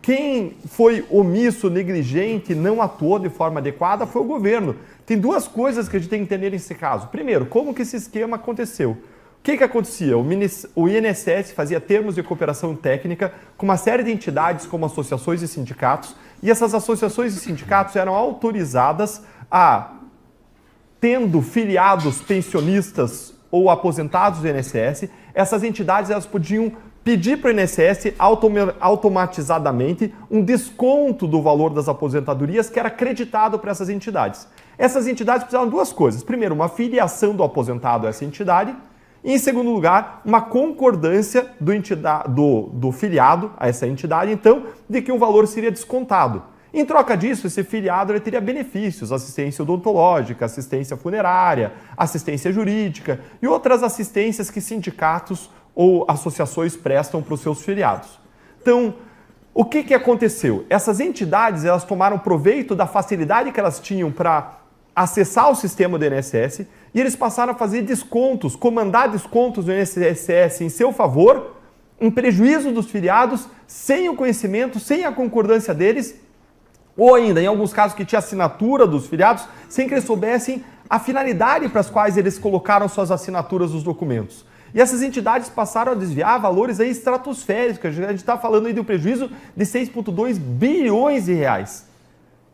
S2: Quem foi omisso, negligente, não atuou de forma adequada foi o governo. Tem duas coisas que a gente tem que entender nesse caso. Primeiro, como que esse esquema aconteceu? O que acontecia? O INSS fazia termos de cooperação técnica com uma série de entidades como associações e sindicatos, e essas associações e sindicatos eram autorizadas a, tendo filiados pensionistas ou aposentados do INSS, essas entidades elas podiam pedir para o INSS automatizadamente um desconto do valor das aposentadorias que era acreditado para essas entidades. Essas entidades precisavam de duas coisas. Primeiro, uma filiação do aposentado a essa entidade e, em segundo lugar, uma concordância do filiado a essa entidade, então, de que um valor seria descontado. Em troca disso, esse filiado ele teria benefícios, assistência odontológica, assistência funerária, assistência jurídica e outras assistências que sindicatos ou associações prestam para os seus filiados. Então, o que aconteceu? Essas entidades elas tomaram proveito da facilidade que elas tinham para acessar o sistema do INSS e eles passaram a fazer descontos, comandar descontos no INSS em seu favor, em prejuízo dos filiados, sem o conhecimento, sem a concordância deles, ou ainda, em alguns casos, que tinha assinatura dos filiados, sem que eles soubessem a finalidade para as quais eles colocaram suas assinaturas nos documentos. E essas entidades passaram a desviar valores aí estratosféricos. A gente está falando aí de um prejuízo de 6,2 bilhões de reais.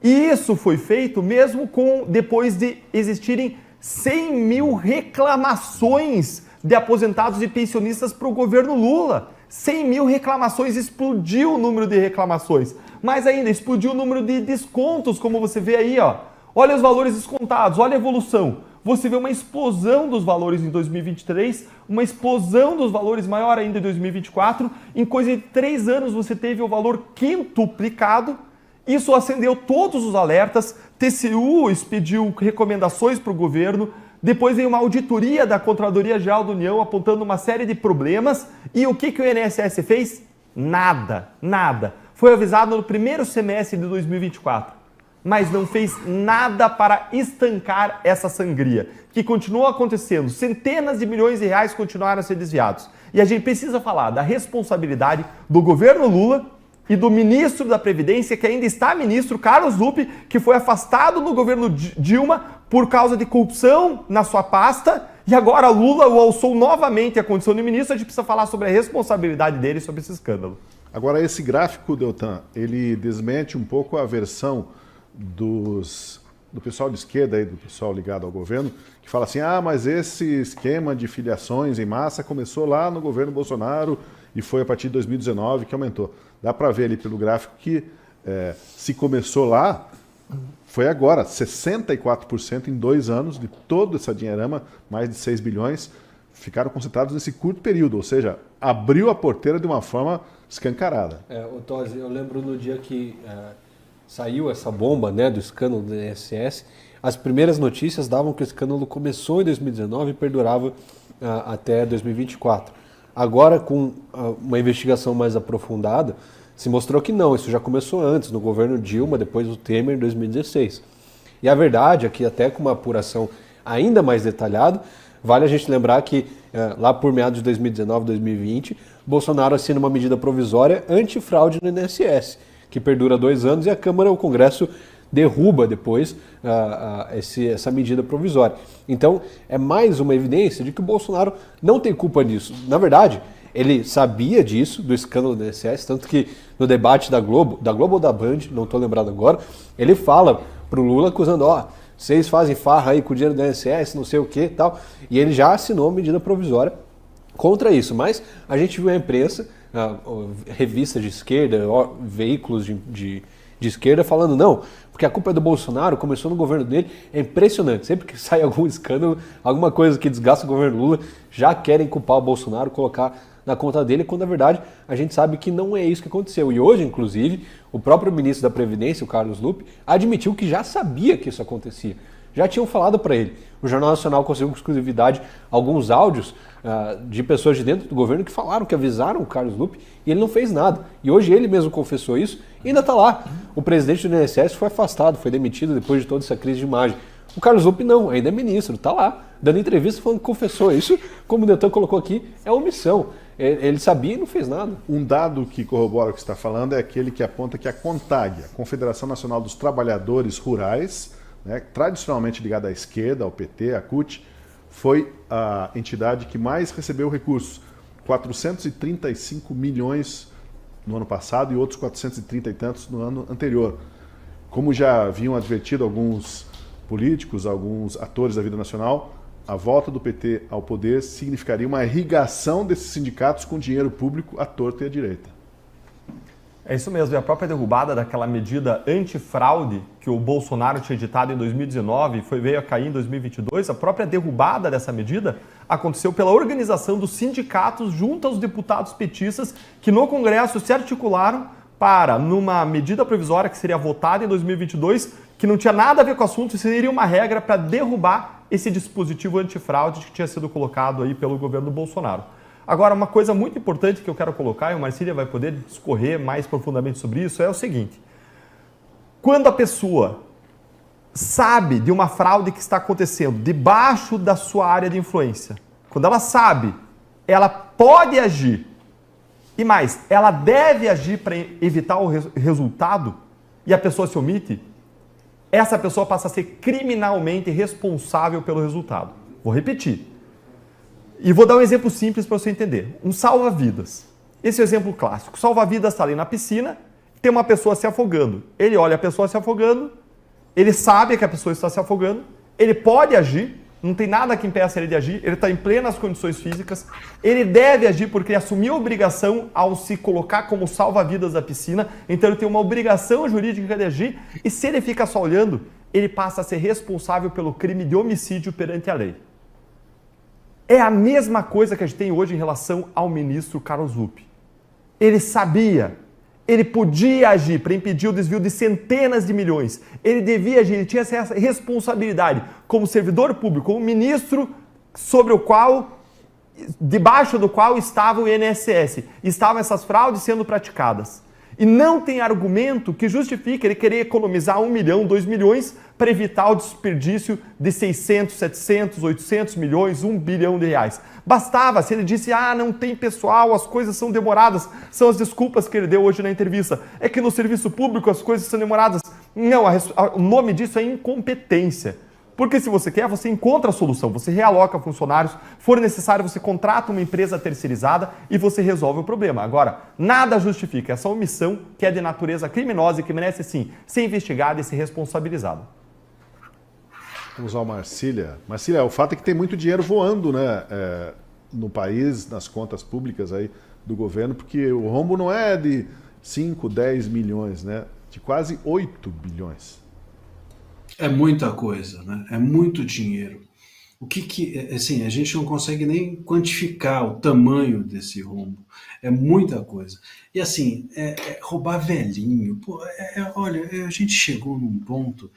S2: E isso foi feito mesmo depois de existirem 100 mil reclamações de aposentados e pensionistas para o governo Lula. 100 mil reclamações, explodiu o número de reclamações. Mais ainda, explodiu o número de descontos, como você vê aí, ó. Olha os valores descontados, olha a evolução. Você vê uma explosão dos valores em 2023, uma explosão dos valores maior ainda em 2024. Em coisa de 3 anos você teve o valor quintuplicado. Isso acendeu todos os alertas. TCU expediu recomendações para o governo. Depois veio uma auditoria da Contradoria Geral da União apontando uma série de problemas. E o que o INSS fez? Nada, nada. Foi avisado no primeiro semestre de 2024. Mas não fez nada para estancar essa sangria, que continuou acontecendo. Centenas de milhões de reais continuaram a ser desviados. E a gente precisa falar da responsabilidade do governo Lula e do ministro da Previdência, que ainda está ministro, Carlos Lupe, que foi afastado do governo Dilma por causa de corrupção na sua pasta, e agora Lula o alçou novamente a condição de ministro. A gente precisa falar sobre a responsabilidade dele sobre esse escândalo.
S1: Agora, esse gráfico, Deltan, ele desmente um pouco a versão do pessoal de esquerda, aí, do pessoal ligado ao governo, que fala assim, mas esse esquema de filiações em massa começou lá no governo Bolsonaro e foi a partir de 2019 que aumentou. Dá para ver ali pelo gráfico que se começou lá, foi agora, 64% em 2 anos de toda essa dinheirama, mais de 6 bilhões, ficaram concentrados nesse curto período, ou seja, abriu a porteira de uma forma escancarada.
S5: Tosi, eu lembro no dia que saiu essa bomba, né, do escândalo do INSS, as primeiras notícias davam que o escândalo começou em 2019 e perdurava até 2024. Agora, com uma investigação mais aprofundada, se mostrou que não, isso já começou antes, no governo Dilma, depois do Temer, em 2016. E a verdade é que, até com uma apuração ainda mais detalhada, vale a gente lembrar que, lá por meados de 2019, 2020, Bolsonaro assina uma medida provisória antifraude no INSS, que perdura 2 anos, e a Câmara, o Congresso, derruba depois essa medida provisória. Então, é mais uma evidência de que o Bolsonaro não tem culpa disso. Na verdade, ele sabia disso, do escândalo do INSS, tanto que no debate da Globo ou da Band, não estou lembrado agora, ele fala para o Lula acusando, vocês fazem farra aí com o dinheiro do INSS, não sei o que e tal, e ele já assinou a medida provisória contra isso. Mas a gente viu a imprensa, revistas de esquerda, veículos de esquerda falando não, porque a culpa é do Bolsonaro, começou no governo dele. É impressionante, sempre que sai algum escândalo, alguma coisa que desgasta o governo Lula, já querem culpar o Bolsonaro, colocar na conta dele, quando na verdade a gente sabe que não é isso que aconteceu. E hoje, inclusive, o próprio ministro da Previdência, o Carlos Lupe, admitiu que já sabia que isso acontecia. Já tinham falado para ele. O Jornal Nacional conseguiu com exclusividade alguns áudios de pessoas de dentro do governo que falaram, que avisaram o Carlos Lupe, e ele não fez nada. E hoje ele mesmo confessou isso e ainda está lá. O presidente do INSS foi afastado, foi demitido depois de toda essa crise de imagem. O Carlos Lupe não, ainda é ministro, está lá, dando entrevista falando que confessou. Isso, como o Deltan colocou aqui, é omissão. Ele sabia e não fez nada.
S1: Um dado que corrobora o que você está falando é aquele que aponta que a CONTAG, a Confederação Nacional dos Trabalhadores Rurais, né, tradicionalmente ligada à esquerda, ao PT, à CUT, foi a entidade que mais recebeu recursos, 435 milhões no ano passado e outros 430 e tantos no ano anterior. Como já haviam advertido alguns políticos, alguns atores da vida nacional, a volta do PT ao poder significaria uma irrigação desses sindicatos com dinheiro público à torta e à direita.
S2: É isso mesmo, e a própria derrubada daquela medida antifraude que o Bolsonaro tinha editado em 2019 e veio a cair em 2022, a própria derrubada dessa medida aconteceu pela organização dos sindicatos junto aos deputados petistas que no Congresso se articularam para, numa medida provisória que seria votada em 2022, que não tinha nada a ver com o assunto, seria uma regra para derrubar esse dispositivo antifraude que tinha sido colocado aí pelo governo Bolsonaro. Agora, uma coisa muito importante que eu quero colocar, e o Marcília vai poder discorrer mais profundamente sobre isso, é o seguinte. Quando a pessoa sabe de uma fraude que está acontecendo debaixo da sua área de influência, quando ela sabe, ela pode agir, e mais, ela deve agir para evitar o resultado, e a pessoa se omite, essa pessoa passa a ser criminalmente responsável pelo resultado. Vou repetir. E vou dar um exemplo simples para você entender. Um salva-vidas. Esse é o exemplo clássico. O salva-vidas está ali na piscina, tem uma pessoa se afogando. Ele olha a pessoa se afogando, ele sabe que a pessoa está se afogando, ele pode agir, não tem nada que impeça ele de agir, ele está em plenas condições físicas, ele deve agir porque ele assumiu a obrigação ao se colocar como salva-vidas da piscina, então ele tem uma obrigação jurídica de agir, e se ele fica só olhando, ele passa a ser responsável pelo crime de homicídio perante a lei. É a mesma coisa que a gente tem hoje em relação ao ministro Carlos Lupe. Ele sabia, ele podia agir para impedir o desvio de centenas de milhões. Ele devia agir, ele tinha essa responsabilidade como servidor público, como ministro debaixo do qual estava o INSS. Estavam essas fraudes sendo praticadas. E não tem argumento que justifique ele querer economizar 1 milhão, 2 milhões para evitar o desperdício de 600, 700, 800 milhões, 1 bilhão de reais. Bastava se ele disse, não tem pessoal, as coisas são demoradas. São as desculpas que ele deu hoje na entrevista. É que no serviço público as coisas são demoradas. Não, o nome disso é incompetência. Porque se você quer, você encontra a solução, você realoca funcionários, for necessário, você contrata uma empresa terceirizada e você resolve o problema. Agora, nada justifica essa omissão que é de natureza criminosa e que merece, sim, ser investigada e ser responsabilizada.
S1: Vamos ao Marcília. Marcília, o fato é que tem muito dinheiro voando, né, no país, nas contas públicas aí do governo, porque o rombo não é de 5, 10 milhões, né, de quase 8 bilhões.
S4: É muita coisa, né? É muito dinheiro. Assim, a gente não consegue nem quantificar o tamanho desse rombo. É muita coisa. E assim, roubar velhinho. Pô, olha, a gente chegou num ponto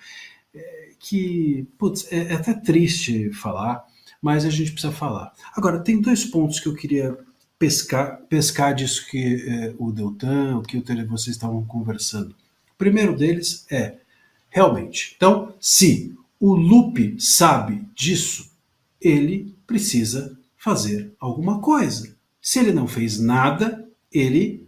S4: que, putz, é até triste falar, mas a gente precisa falar. Agora, tem 2 pontos que eu queria pescar disso que o Deltan, o que vocês estavam conversando. O primeiro deles realmente. Então, se o Lupe sabe disso, ele precisa fazer alguma coisa. Se ele não fez nada, ele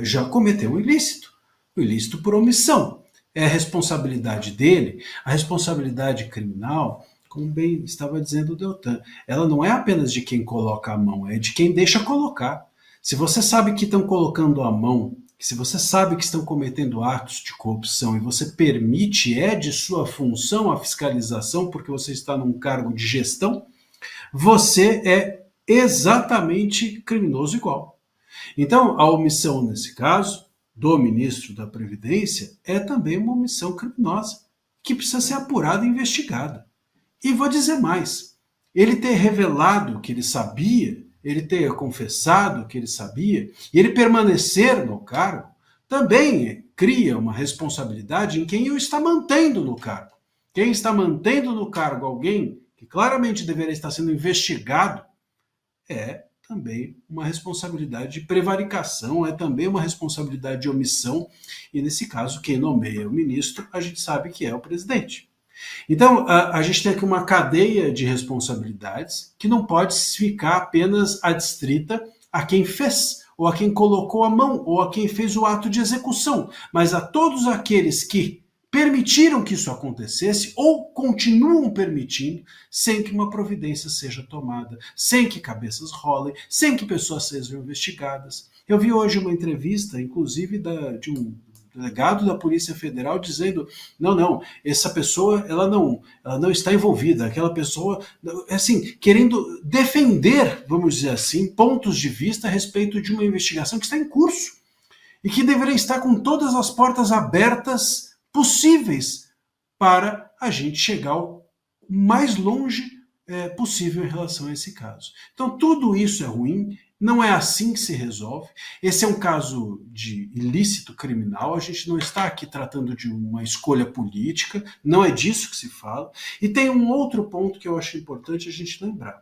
S4: já cometeu um ilícito por omissão. É a responsabilidade dele, a responsabilidade criminal, como bem estava dizendo o Deltan, ela não é apenas de quem coloca a mão, é de quem deixa colocar. Se você sabe que estão colocando a mão, se você sabe que estão cometendo atos de corrupção e você permite, é de sua função a fiscalização porque você está num cargo de gestão, você é exatamente criminoso igual. Então, a omissão nesse caso, do ministro da Previdência, é também uma omissão criminosa, que precisa ser apurada e investigada. E vou dizer mais, ele ter revelado que ele sabia, ele ter confessado que ele sabia, e ele permanecer no cargo, também cria uma responsabilidade em quem o está mantendo no cargo. Quem está mantendo no cargo alguém que claramente deveria estar sendo investigado é também uma responsabilidade de prevaricação, é também uma responsabilidade de omissão, e nesse caso, quem nomeia o ministro, a gente sabe que é o presidente. Então, a gente tem aqui uma cadeia de responsabilidades que não pode ficar apenas adstrita a quem fez, ou a quem colocou a mão, ou a quem fez o ato de execução, mas a todos aqueles que permitiram que isso acontecesse ou continuam permitindo sem que uma providência seja tomada, sem que cabeças rolem, sem que pessoas sejam investigadas. Eu vi hoje uma entrevista, inclusive, de um delegado da Polícia Federal dizendo, não, essa pessoa ela não está envolvida, aquela pessoa, assim, querendo defender, vamos dizer assim, pontos de vista a respeito de uma investigação que está em curso e que deveria estar com todas as portas abertas possíveis para a gente chegar o mais longe possível em relação a esse caso. Então, tudo isso é ruim, não é assim que se resolve. Esse é um caso de ilícito criminal, a gente não está aqui tratando de uma escolha política, não é disso que se fala. E tem um outro ponto que eu acho importante a gente lembrar.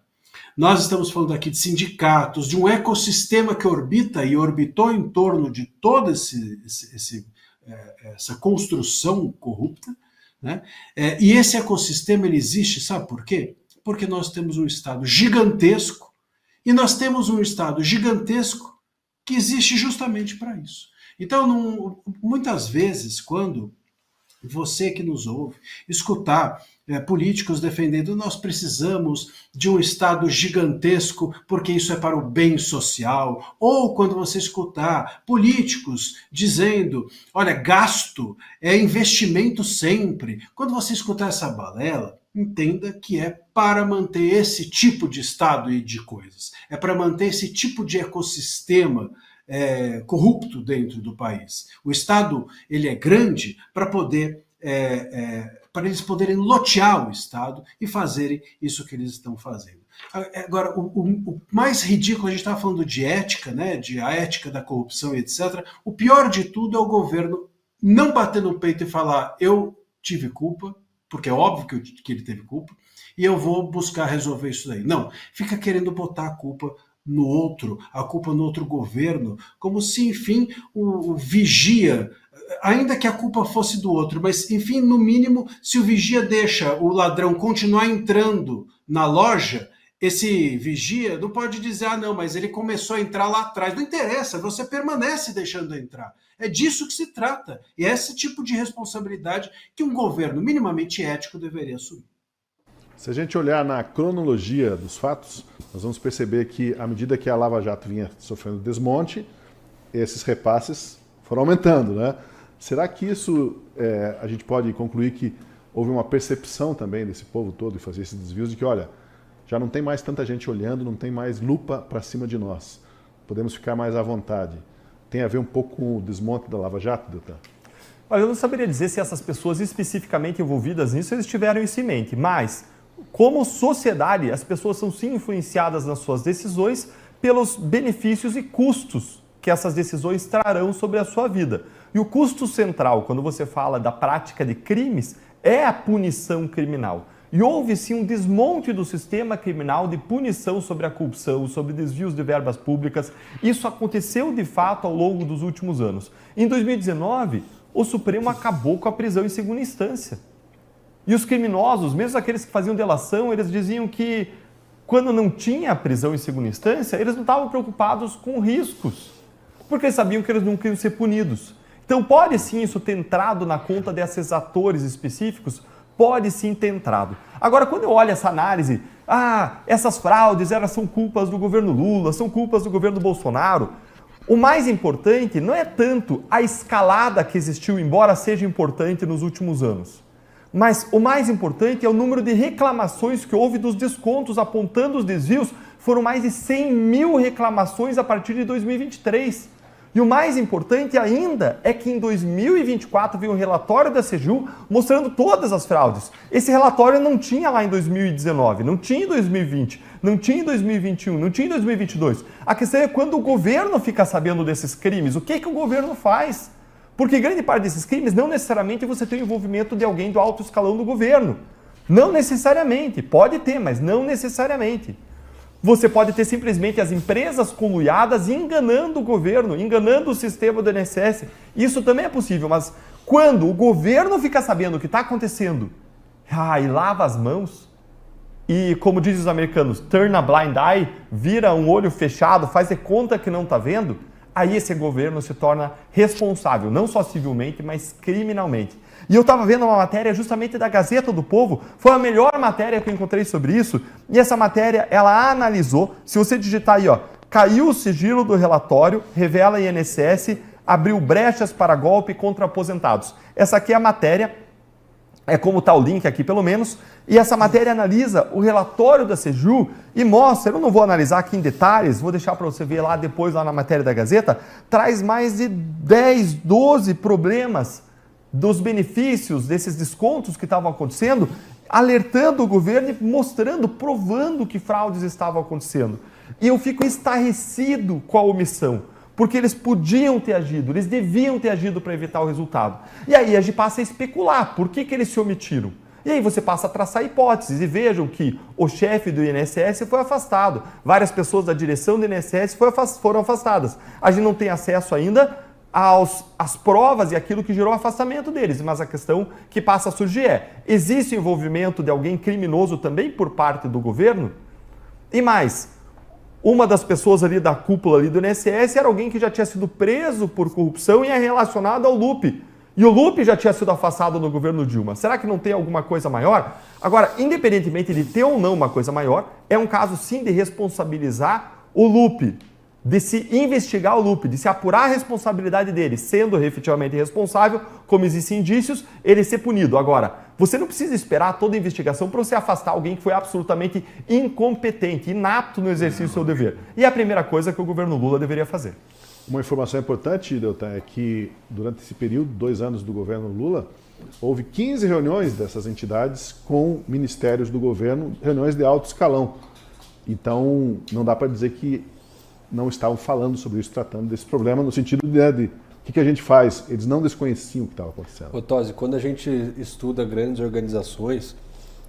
S4: Nós estamos falando aqui de sindicatos, de um ecossistema que orbita e orbitou em torno de toda essa construção corrupta, né? E esse ecossistema ele existe, sabe por quê? Porque nós temos um Estado gigantesco e nós temos um Estado gigantesco que existe justamente para isso. Então, muitas vezes, quando você que nos ouve escutar políticos defendendo nós precisamos de um Estado gigantesco porque isso é para o bem social, ou quando você escutar políticos dizendo, olha, gasto é investimento sempre, quando você escutar essa balela, entenda que é para manter esse tipo de Estado e de coisas, é para manter esse tipo de ecossistema corrupto dentro do país. O Estado ele é grande para poder para eles poderem lotear o Estado e fazerem isso que eles estão fazendo. Agora, o mais ridículo, a gente estava falando de ética, né, de a ética da corrupção e etc. O pior de tudo é o governo não bater no peito e falar eu tive culpa, porque é óbvio que ele teve culpa, e eu vou buscar resolver isso daí. Não, fica querendo botar a culpa no outro, a culpa no outro governo, como se, enfim, o vigia, ainda que a culpa fosse do outro, mas, enfim, no mínimo, se o vigia deixa o ladrão continuar entrando na loja, esse vigia não pode dizer, ah, não, mas ele começou a entrar lá atrás. Não interessa, você permanece deixando entrar. É disso que se trata. E é esse tipo de responsabilidade que um governo minimamente ético deveria assumir.
S1: Se a gente olhar na cronologia dos fatos, nós vamos perceber que, à medida que a Lava Jato vinha sofrendo desmonte, esses repasses foram aumentando, né? Será que isso, a gente pode concluir que houve uma percepção também desse povo todo e fazer esses desvios de que, olha, já não tem mais tanta gente olhando, não tem mais lupa para cima de nós, podemos ficar mais à vontade. Tem a ver um pouco com o desmonte da Lava Jato, Deltan?
S2: Olha, eu não saberia dizer se essas pessoas especificamente envolvidas nisso, eles tiveram isso em mente, mas como sociedade, as pessoas são sim influenciadas nas suas decisões pelos benefícios e custos que essas decisões trarão sobre a sua vida. E o custo central, quando você fala da prática de crimes, é a punição criminal. E houve sim um desmonte do sistema criminal de punição sobre a corrupção, sobre desvios de verbas públicas. Isso aconteceu de fato ao longo dos últimos anos. Em 2019, o Supremo acabou com a prisão em segunda instância. E os criminosos, mesmo aqueles que faziam delação, eles diziam que quando não tinha a prisão em segunda instância, eles não estavam preocupados com riscos, porque eles sabiam que eles não queriam ser punidos. Então pode sim isso ter entrado na conta desses atores específicos, pode sim ter entrado. Agora, quando eu olho essa análise, essas fraudes elas são culpas do governo Lula, são culpas do governo Bolsonaro, o mais importante não é tanto a escalada que existiu, embora seja importante nos últimos anos. Mas o mais importante é o número de reclamações que houve dos descontos apontando os desvios. Foram mais de 100 mil reclamações a partir de 2023. E o mais importante ainda é que em 2024 veio um relatório da CEJU mostrando todas as fraudes. Esse relatório não tinha lá em 2019, não tinha em 2020, não tinha em 2021, não tinha em 2022. A questão é quando o governo fica sabendo desses crimes, o que o governo faz? Porque grande parte desses crimes não necessariamente você tem o envolvimento de alguém do alto escalão do governo. Não necessariamente. Pode ter, mas não necessariamente. Você pode ter simplesmente as empresas conluiadas enganando o governo, enganando o sistema do INSS. Isso também é possível, mas quando o governo fica sabendo o que está acontecendo e lava as mãos, e como dizem os americanos, turn a blind eye, vira um olho fechado, faz de conta que não está vendo, aí esse governo se torna responsável, não só civilmente, mas criminalmente. E eu estava vendo uma matéria justamente da Gazeta do Povo, foi a melhor matéria que eu encontrei sobre isso, e essa matéria, ela analisou, se você digitar aí, caiu o sigilo do relatório, revela INSS, abriu brechas para golpe contra aposentados. Essa aqui é a matéria, é como está o link aqui pelo menos, e essa matéria analisa o relatório da CEJU e mostra, eu não vou analisar aqui em detalhes, vou deixar para você ver lá depois, lá na matéria da Gazeta, traz mais de 10, 12 problemas dos benefícios desses descontos que estavam acontecendo, alertando o governo e mostrando, provando que fraudes estavam acontecendo. E eu fico estarrecido com a omissão, porque eles podiam ter agido, eles deviam ter agido para evitar o resultado. E aí a gente passa a especular, por que eles se omitiram? E aí você passa a traçar hipóteses e vejam que o chefe do INSS foi afastado, várias pessoas da direção do INSS foram afastadas. A gente não tem acesso ainda às provas e aquilo que gerou o afastamento deles. Mas a questão que passa a surgir existe envolvimento de alguém criminoso também por parte do governo? E mais, uma das pessoas ali da cúpula ali do INSS era alguém que já tinha sido preso por corrupção e é relacionado ao Lupe. E o Lupe já tinha sido afastado no governo Dilma. Será que não tem alguma coisa maior? Agora, independentemente de ter ou não uma coisa maior, é um caso sim de responsabilizar o Lupe, de se investigar o Lupe, de se apurar a responsabilidade dele, sendo efetivamente responsável, como existem indícios, ele ser punido. Agora, você não precisa esperar toda a investigação para você afastar alguém que foi absolutamente incompetente, inapto no exercício do seu dever. E é a primeira coisa que o governo Lula deveria fazer.
S1: Uma informação importante, Deltan, é que durante esse período, 2 anos do governo Lula, houve 15 reuniões dessas entidades com ministérios do governo, reuniões de alto escalão. Então, não dá para dizer que não estavam falando sobre isso, tratando desse problema, no sentido de o que a gente faz. Eles não desconheciam o que estava acontecendo.
S5: Ô Tosi, quando a gente estuda grandes organizações,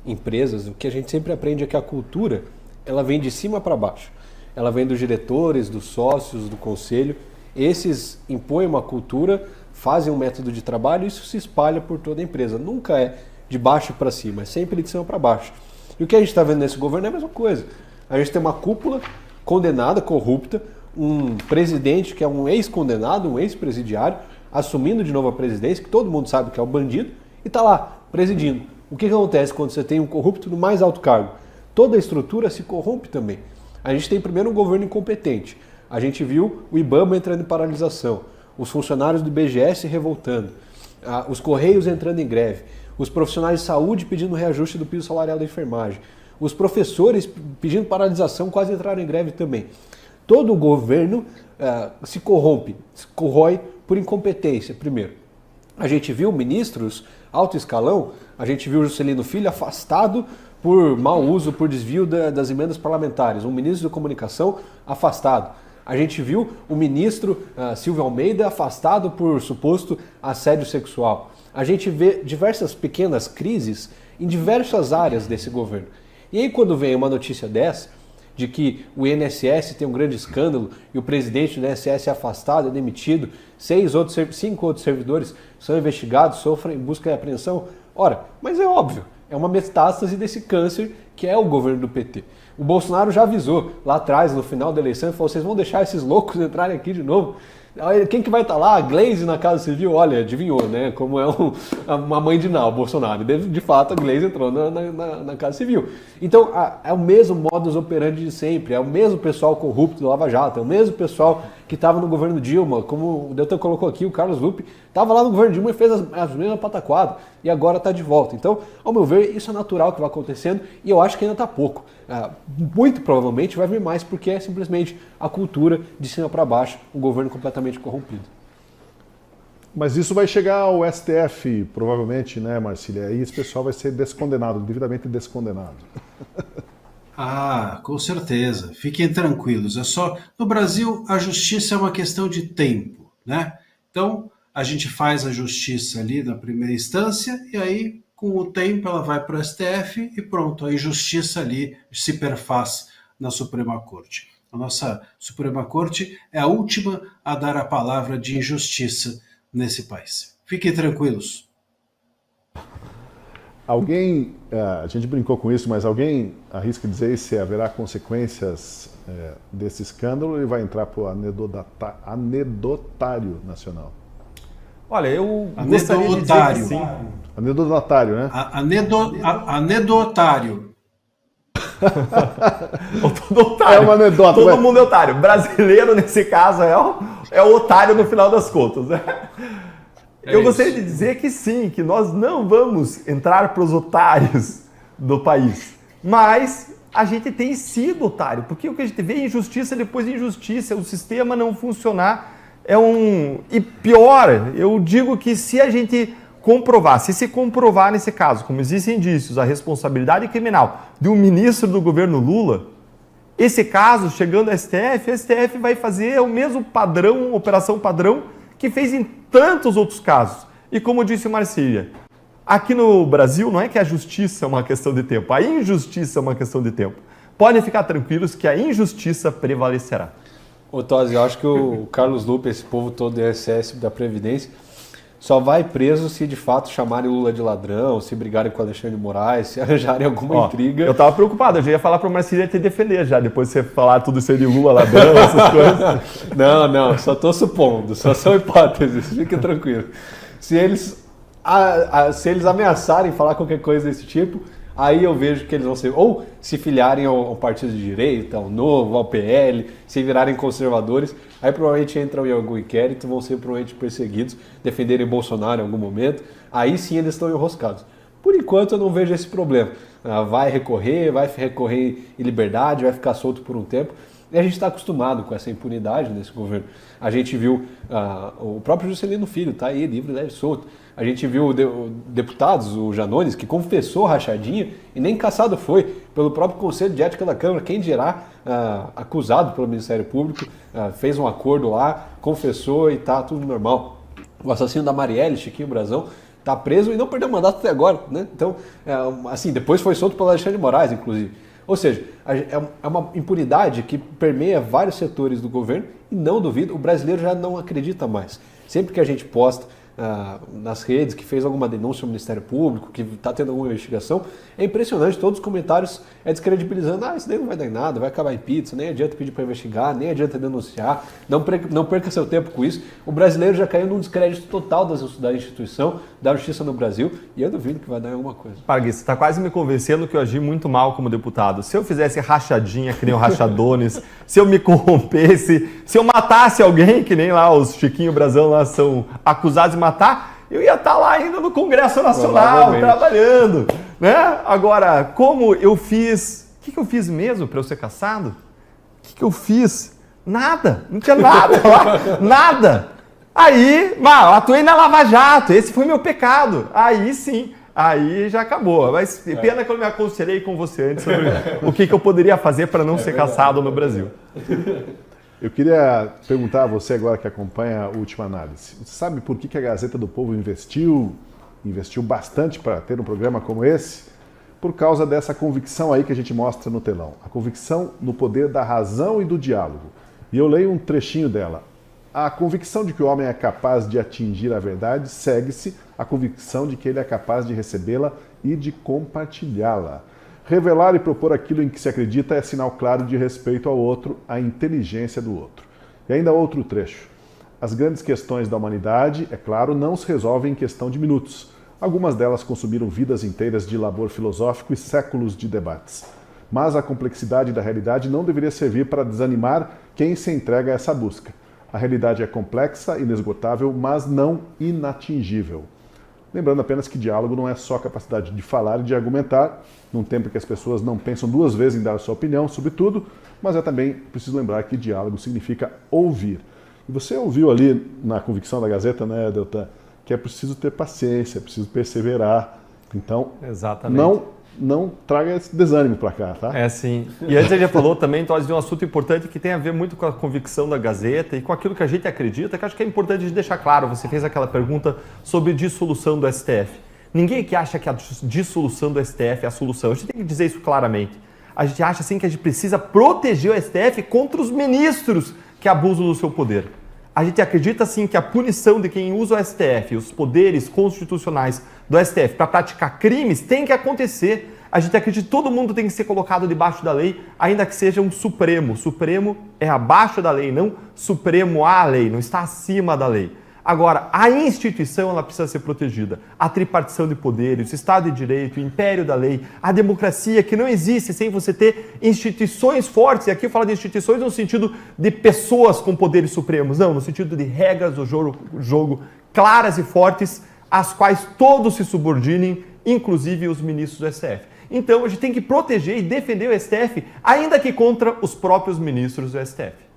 S5: empresas, o que a gente sempre aprende é que a cultura, ela vem de cima para baixo. Ela vem dos diretores, dos sócios, do conselho. Esses impõem uma cultura, fazem um método de trabalho e isso se espalha por toda a empresa. Nunca é de baixo para cima, é sempre de cima para baixo. E o que a gente está vendo nesse governo é a mesma coisa. A gente tem uma cúpula condenada, corrupta, um presidente que é um ex-condenado, um ex-presidiário, assumindo de novo a presidência, que todo mundo sabe que é o bandido, e está lá, presidindo. O que acontece quando você tem um corrupto no mais alto cargo? Toda a estrutura se corrompe também. A gente tem primeiro um governo incompetente. A gente viu o IBAMA entrando em paralisação, os funcionários do IBGE se revoltando, os Correios entrando em greve, os profissionais de saúde pedindo reajuste do piso salarial da enfermagem, os professores pedindo paralisação quase entraram em greve também. Todo o governo se corrompe, se corrói por incompetência, primeiro. A gente viu ministros alto escalão, a gente viu o Juscelino Filho afastado por mau uso, por desvio das emendas parlamentares, um ministro da comunicação afastado. A gente viu o ministro Silvio Almeida afastado por suposto assédio sexual. A gente vê diversas pequenas crises em diversas áreas desse governo. E aí quando vem uma notícia dessa, de que o INSS tem um grande escândalo e o presidente do INSS é afastado, é demitido, 5 outros servidores são investigados, sofrem busca e apreensão. Ora, mas é óbvio, é uma metástase desse câncer que é o governo do PT. O Bolsonaro já avisou lá atrás, no final da eleição, e falou, vocês vão deixar esses loucos entrarem aqui de novo? Quem que vai estar lá? A Glaze na Casa Civil? Olha, adivinhou, né? Como é uma mãe de Ná, o Bolsonaro. De fato, a Glaze entrou na Casa Civil. Então, é o mesmo modus operandi de sempre, é o mesmo pessoal corrupto do Lava Jato, é o mesmo pessoal que estava no governo Dilma, como o Deltan colocou aqui, o Carlos Lupe, estava lá no governo Dilma e fez as mesmas pataquadas, e agora está de volta. Então, ao meu ver, isso é natural que vai acontecendo, e eu acho que ainda está pouco. Muito provavelmente vai vir mais, porque é simplesmente a cultura de cima para baixo, um governo completamente corrompido.
S1: Mas isso vai chegar ao STF, provavelmente, né, Marcília? Aí esse pessoal vai ser descondenado, devidamente descondenado.
S4: Ah, com certeza. Fiquem tranquilos. É só no Brasil a justiça é uma questão de tempo, né? Então a gente faz a justiça ali na primeira instância e aí com o tempo ela vai para o STF e pronto, a justiça ali se perfaz na Suprema Corte. A nossa Suprema Corte é a última a dar a palavra de injustiça nesse país. Fiquem tranquilos.
S1: Alguém, a gente brincou com isso, mas alguém arrisca dizer se haverá consequências desse escândalo e vai entrar para o anedotário nacional?
S2: Olha, eu gostaria de dizer que sim.
S1: Anedotário, né?
S4: Anedotário.
S2: Otário.
S1: É uma anedota.
S2: Todo mundo é otário. Brasileiro, nesse caso, é o otário no final das contas, né? Eu gostaria de dizer que sim, que nós não vamos entrar para os otários do país. Mas a gente tem sido otário, porque o que a gente vê é injustiça depois de injustiça, o sistema não funcionar. E pior, eu digo que se a gente comprovar, se comprovar nesse caso, como existem indícios, a responsabilidade criminal de um ministro do governo Lula, esse caso, chegando ao STF, o STF vai fazer o mesmo padrão, operação padrão, que fez em tantos outros casos. E como disse o Marcília, aqui no Brasil não é que a justiça é uma questão de tempo, a injustiça é uma questão de tempo. Podem ficar tranquilos que a injustiça prevalecerá.
S5: Ô Tosi, eu acho que o Carlos Lupe, esse povo todo do INSS da Previdência, só vai preso se de fato chamarem o Lula de ladrão, se brigarem com o Alexandre de Moraes, se arranjarem alguma intriga.
S2: Eu tava preocupado, eu já ia falar pro Marcílio te defender já, depois de você falar tudo isso aí de Lula, ladrão, essas coisas.
S5: Não, só tô supondo, só são hipóteses, fica tranquilo. Se eles ameaçarem falar qualquer coisa desse tipo, aí eu vejo que eles vão ser, ou se filiarem ao partido de direita, ao Novo, ao PL, se virarem conservadores, aí provavelmente entram em algum inquérito, vão ser provavelmente perseguidos, defenderem Bolsonaro em algum momento, aí sim eles estão enroscados. Por enquanto eu não vejo esse problema. Vai recorrer em liberdade, vai ficar solto por um tempo. E a gente está acostumado com essa impunidade nesse governo. A gente viu o próprio Juscelino Filho, tá aí, livre, leve, solto. A gente viu deputados, o Janones, que confessou rachadinha e nem caçado foi pelo próprio Conselho de Ética da Câmara. Quem dirá, acusado pelo Ministério Público, fez um acordo lá, confessou e tá tudo normal. O assassino da Marielle, Chiquinho Brazão, está preso e não perdeu mandato até agora, né? Então, assim, depois foi solto pelo Alexandre de Moraes, inclusive. Ou seja, é uma impunidade que permeia vários setores do governo e não duvido, o brasileiro já não acredita mais. Sempre que a gente posta nas redes, que fez alguma denúncia ao Ministério Público, que está tendo alguma investigação, é impressionante, todos os comentários descredibilizando, isso daí não vai dar em nada, vai acabar em pizza, nem adianta pedir para investigar, nem adianta denunciar, não perca seu tempo com isso. O brasileiro já caiu num descrédito total da instituição, da justiça no Brasil, e eu duvido que vai dar em alguma coisa.
S2: Pargui, você está quase me convencendo que eu agi muito mal como deputado. Se eu fizesse rachadinha, que nem o Rachadones, se eu me corrompesse, se eu matasse alguém, que nem lá os Chiquinho Brazão lá são acusados de matar, eu ia estar lá ainda no Congresso Nacional, trabalhando, né? Agora, como eu fiz... O que eu fiz mesmo para eu ser caçado? O que eu fiz? Nada, não tinha nada lá, nada. Aí, atuei na Lava Jato, esse foi meu pecado. Aí sim, aí já acabou. Mas pena que eu me aconselhei com você antes sobre o que eu poderia fazer para não ser caçado no Brasil.
S1: Eu queria perguntar a você agora que acompanha a Última Análise. Você sabe por que a Gazeta do Povo investiu bastante para ter um programa como esse? Por causa dessa convicção aí que a gente mostra no telão. A convicção no poder da razão e do diálogo. E eu leio um trechinho dela. A convicção de que o homem é capaz de atingir a verdade segue-se a convicção de que ele é capaz de recebê-la e de compartilhá-la. Revelar e propor aquilo em que se acredita é sinal claro de respeito ao outro, à inteligência do outro. E ainda outro trecho. As grandes questões da humanidade, é claro, não se resolvem em questão de minutos. Algumas delas consumiram vidas inteiras de labor filosófico e séculos de debates. Mas a complexidade da realidade não deveria servir para desanimar quem se entrega a essa busca. A realidade é complexa, inesgotável, mas não inatingível. Lembrando apenas que diálogo não é só a capacidade de falar e de argumentar, num tempo em que as pessoas não pensam duas vezes em dar a sua opinião sobre tudo, mas é também preciso lembrar que diálogo significa ouvir. E você ouviu ali na convicção da Gazeta, né, Deltan, que é preciso ter paciência, é preciso perseverar. Então,
S2: exatamente.
S1: Não traga esse desânimo para cá, tá?
S2: É, sim. E antes ele já falou também, Tosi, de um assunto importante que tem a ver muito com a convicção da Gazeta e com aquilo que a gente acredita, que acho que é importante de deixar claro. Você fez aquela pergunta sobre dissolução do STF. Ninguém que acha que a dissolução do STF é a solução. A gente tem que dizer isso claramente. A gente acha, sim, que a gente precisa proteger o STF contra os ministros que abusam do seu poder. A gente acredita, sim, que a punição de quem usa o STF, os poderes constitucionais do STF para praticar crimes tem que acontecer. A gente acredita que todo mundo tem que ser colocado debaixo da lei, ainda que seja um Supremo. O Supremo é abaixo da lei, não Supremo à lei, não está acima da lei. Agora, a instituição ela precisa ser protegida. A tripartição de poderes, o Estado de Direito, o império da lei, a democracia que não existe sem você ter instituições fortes. E aqui eu falo de instituições no sentido de pessoas com poderes supremos, não, no sentido de regras do jogo claras e fortes, às quais todos se subordinem, inclusive os ministros do STF. Então, a gente tem que proteger e defender o STF, ainda que contra os próprios ministros do STF.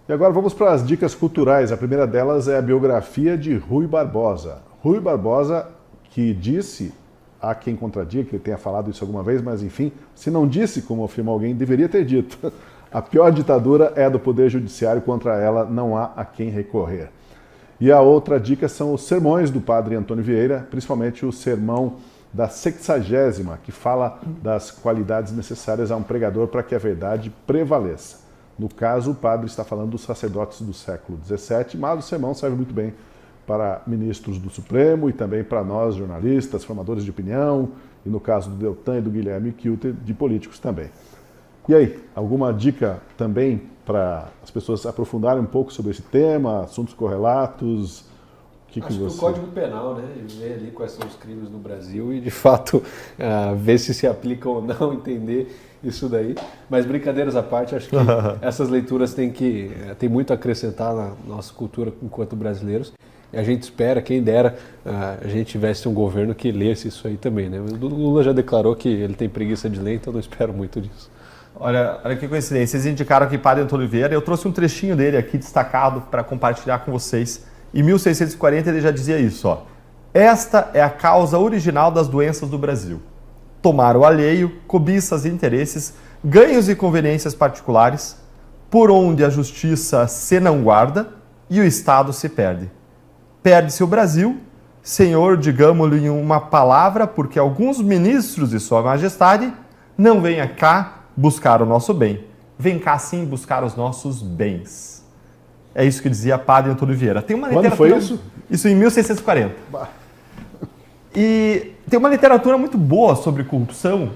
S1: E agora vamos para as dicas culturais. A primeira delas é a biografia de Rui Barbosa. Rui Barbosa, que disse, há quem contradiga que ele tenha falado isso alguma vez, mas enfim, se não disse, como afirma alguém, deveria ter dito. A pior ditadura é a do Poder Judiciário, contra ela não há a quem recorrer. E a outra dica são os sermões do padre Antônio Vieira, principalmente o sermão da 60ª, que fala das qualidades necessárias a um pregador para que a verdade prevaleça. No caso, o padre está falando dos sacerdotes do século XVII, mas o sermão serve muito bem para ministros do Supremo e também para nós, jornalistas, formadores de opinião, e no caso do Deltan e do Guilherme Kilter, de políticos também. E aí, alguma dica também para as pessoas aprofundarem um pouco sobre esse tema, assuntos correlatos?
S5: Acho que o Código Penal, né? Ver ali quais são os crimes no Brasil e, de fato, ver se aplica ou não, entender isso daí. Mas, brincadeiras à parte, acho que essas leituras têm muito a acrescentar na nossa cultura enquanto brasileiros. E a gente espera, quem dera, a gente tivesse um governo que lesse isso aí também, né? O Lula já declarou que ele tem preguiça de ler, então não espero muito disso.
S2: Olha que coincidência, vocês indicaram aqui Padre Antônio Vieira, eu trouxe um trechinho dele aqui destacado para compartilhar com vocês. Em 1640 ele já dizia isso, ó. Esta é a causa original das doenças do Brasil. Tomar o alheio, cobiças e interesses, ganhos e conveniências particulares, por onde a justiça se não guarda e o Estado se perde. Perde-se o Brasil, senhor, digamos-lhe uma palavra, porque alguns ministros de sua majestade não venham cá buscar o nosso bem. Vem cá sim buscar os nossos bens. É isso que dizia Padre Antônio Vieira. Tem uma
S1: Quando foi isso?
S2: Isso em 1640. E tem uma literatura muito boa sobre corrupção.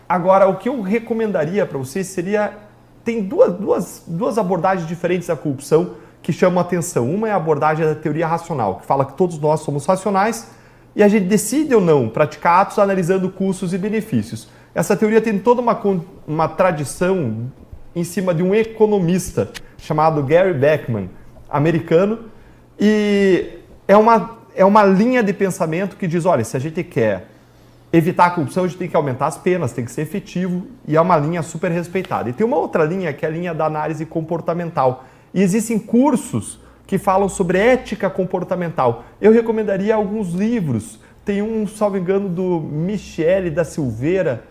S2: Agora, o que eu recomendaria para vocês seria... Tem duas abordagens diferentes da corrupção que chamam a atenção. Uma é a abordagem da teoria racional, que fala que todos nós somos racionais e a gente decide ou não praticar atos analisando custos e benefícios. Essa teoria tem toda uma tradição em cima de um economista chamado Gary Beckman, americano, e é uma linha de pensamento que diz, olha, se a gente quer evitar a corrupção, a gente tem que aumentar as penas, tem que ser efetivo, e é uma linha super respeitada. E tem uma outra linha, que é a linha da análise comportamental. E existem cursos que falam sobre ética comportamental. Eu recomendaria alguns livros. Tem um, salvo engano, do Alexandre da Silveira,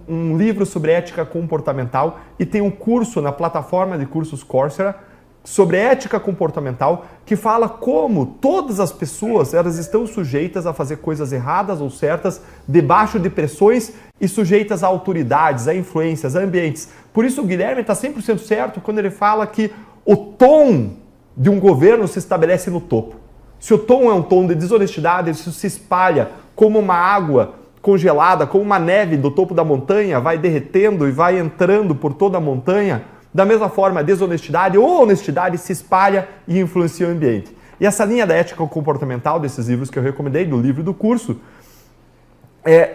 S2: um livro sobre ética comportamental, e tem um curso na plataforma de cursos Coursera sobre ética comportamental que fala como todas as pessoas elas estão sujeitas a fazer coisas erradas ou certas debaixo de pressões e sujeitas a autoridades, a influências, a ambientes. Por isso o Guilherme está 100% certo quando ele fala que o tom de um governo se estabelece no topo. Se o tom é um tom de desonestidade, isso se espalha como uma água congelada, como uma neve do topo da montanha, vai derretendo e vai entrando por toda a montanha. Da mesma forma, a desonestidade ou honestidade se espalha e influencia o ambiente. E essa linha da ética comportamental desses livros que eu recomendei, do livro e do curso,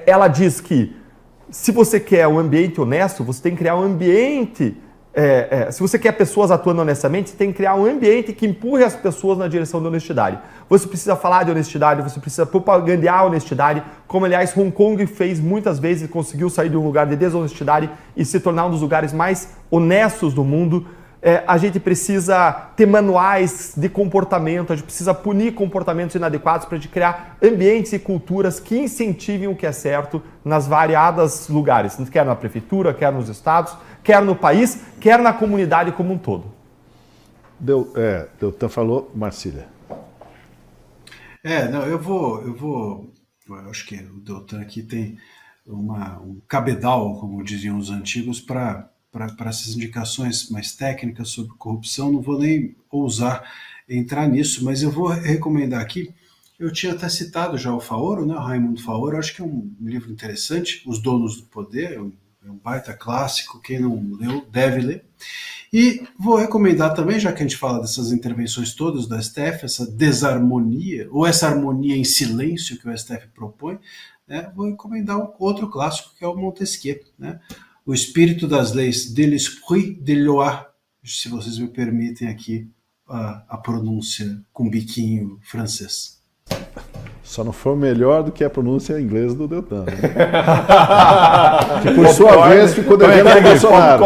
S2: ela diz que se você quer um ambiente honesto, você tem que criar um ambiente... se você quer pessoas atuando honestamente, você tem que criar um ambiente que empurre as pessoas na direção da honestidade. Você precisa falar de honestidade, você precisa propagandear a honestidade, como aliás Hong Kong fez muitas vezes e conseguiu sair de um lugar de desonestidade e se tornar um dos lugares mais honestos do mundo. A gente precisa ter manuais de comportamento, a gente precisa punir comportamentos inadequados para a gente criar ambientes e culturas que incentivem o que é certo nas variados lugares, quer na prefeitura, quer nos estados, quer no país, quer na comunidade como um todo.
S1: Deltan falou, Marcília.
S4: Eu acho que o Deltan aqui tem um cabedal, como diziam os antigos, para essas indicações mais técnicas sobre corrupção. Não vou nem ousar entrar nisso, mas eu vou recomendar aqui. Eu tinha até citado já o Faoro, né, o Raimundo Faoro, acho que é um livro interessante, Os Donos do Poder, é um baita clássico, quem não leu deve ler. E vou recomendar também, já que a gente fala dessas intervenções todas do STF, essa desarmonia, ou essa harmonia em silêncio que o STF propõe, né, vou recomendar um outro clássico, que é o Montesquieu, né, O Espírito das Leis, de l'Esprit de Loi, se vocês me permitem aqui a pronúncia com biquinho francês.
S1: Só não foi melhor do que a pronúncia inglesa do Deltan. Né? Que por sua vez ficou devendo para o Bolsonaro.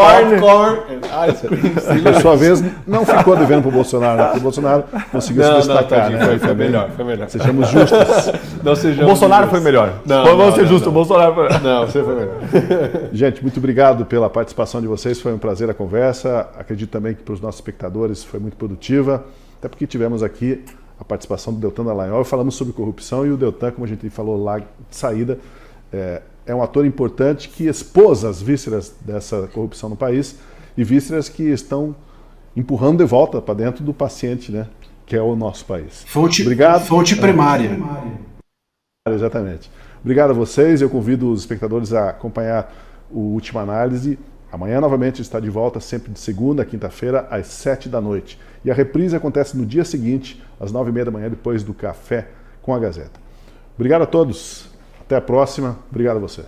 S1: Por sua vez não ficou devendo para o Bolsonaro, porque o Bolsonaro conseguiu se destacar. Né?
S5: Foi melhor.
S1: Sejamos justos.
S5: O
S2: Bolsonaro foi melhor. Vamos ser justos, o Bolsonaro foi melhor.
S5: Não, você foi melhor.
S1: Gente, muito obrigado pela participação de vocês, foi um prazer a conversa. Acredito também que para os nossos espectadores foi muito produtiva, até porque tivemos aqui a participação do Deltan Dallagnol, falamos sobre corrupção e o Deltan, como a gente falou lá de saída, é um ator importante que expôs as vísceras dessa corrupção no país e vísceras que estão empurrando de volta para dentro do paciente, né, que é o nosso país. Obrigado.
S4: Fonte primária.
S1: Exatamente. Obrigado a vocês. Eu convido os espectadores a acompanhar o Última Análise. Amanhã, novamente, está de volta, sempre de segunda a quinta-feira, às 7 da noite. E a reprise acontece no dia seguinte, às 9h30 da manhã, depois do Café com a Gazeta. Obrigado a todos. Até a próxima. Obrigado a você.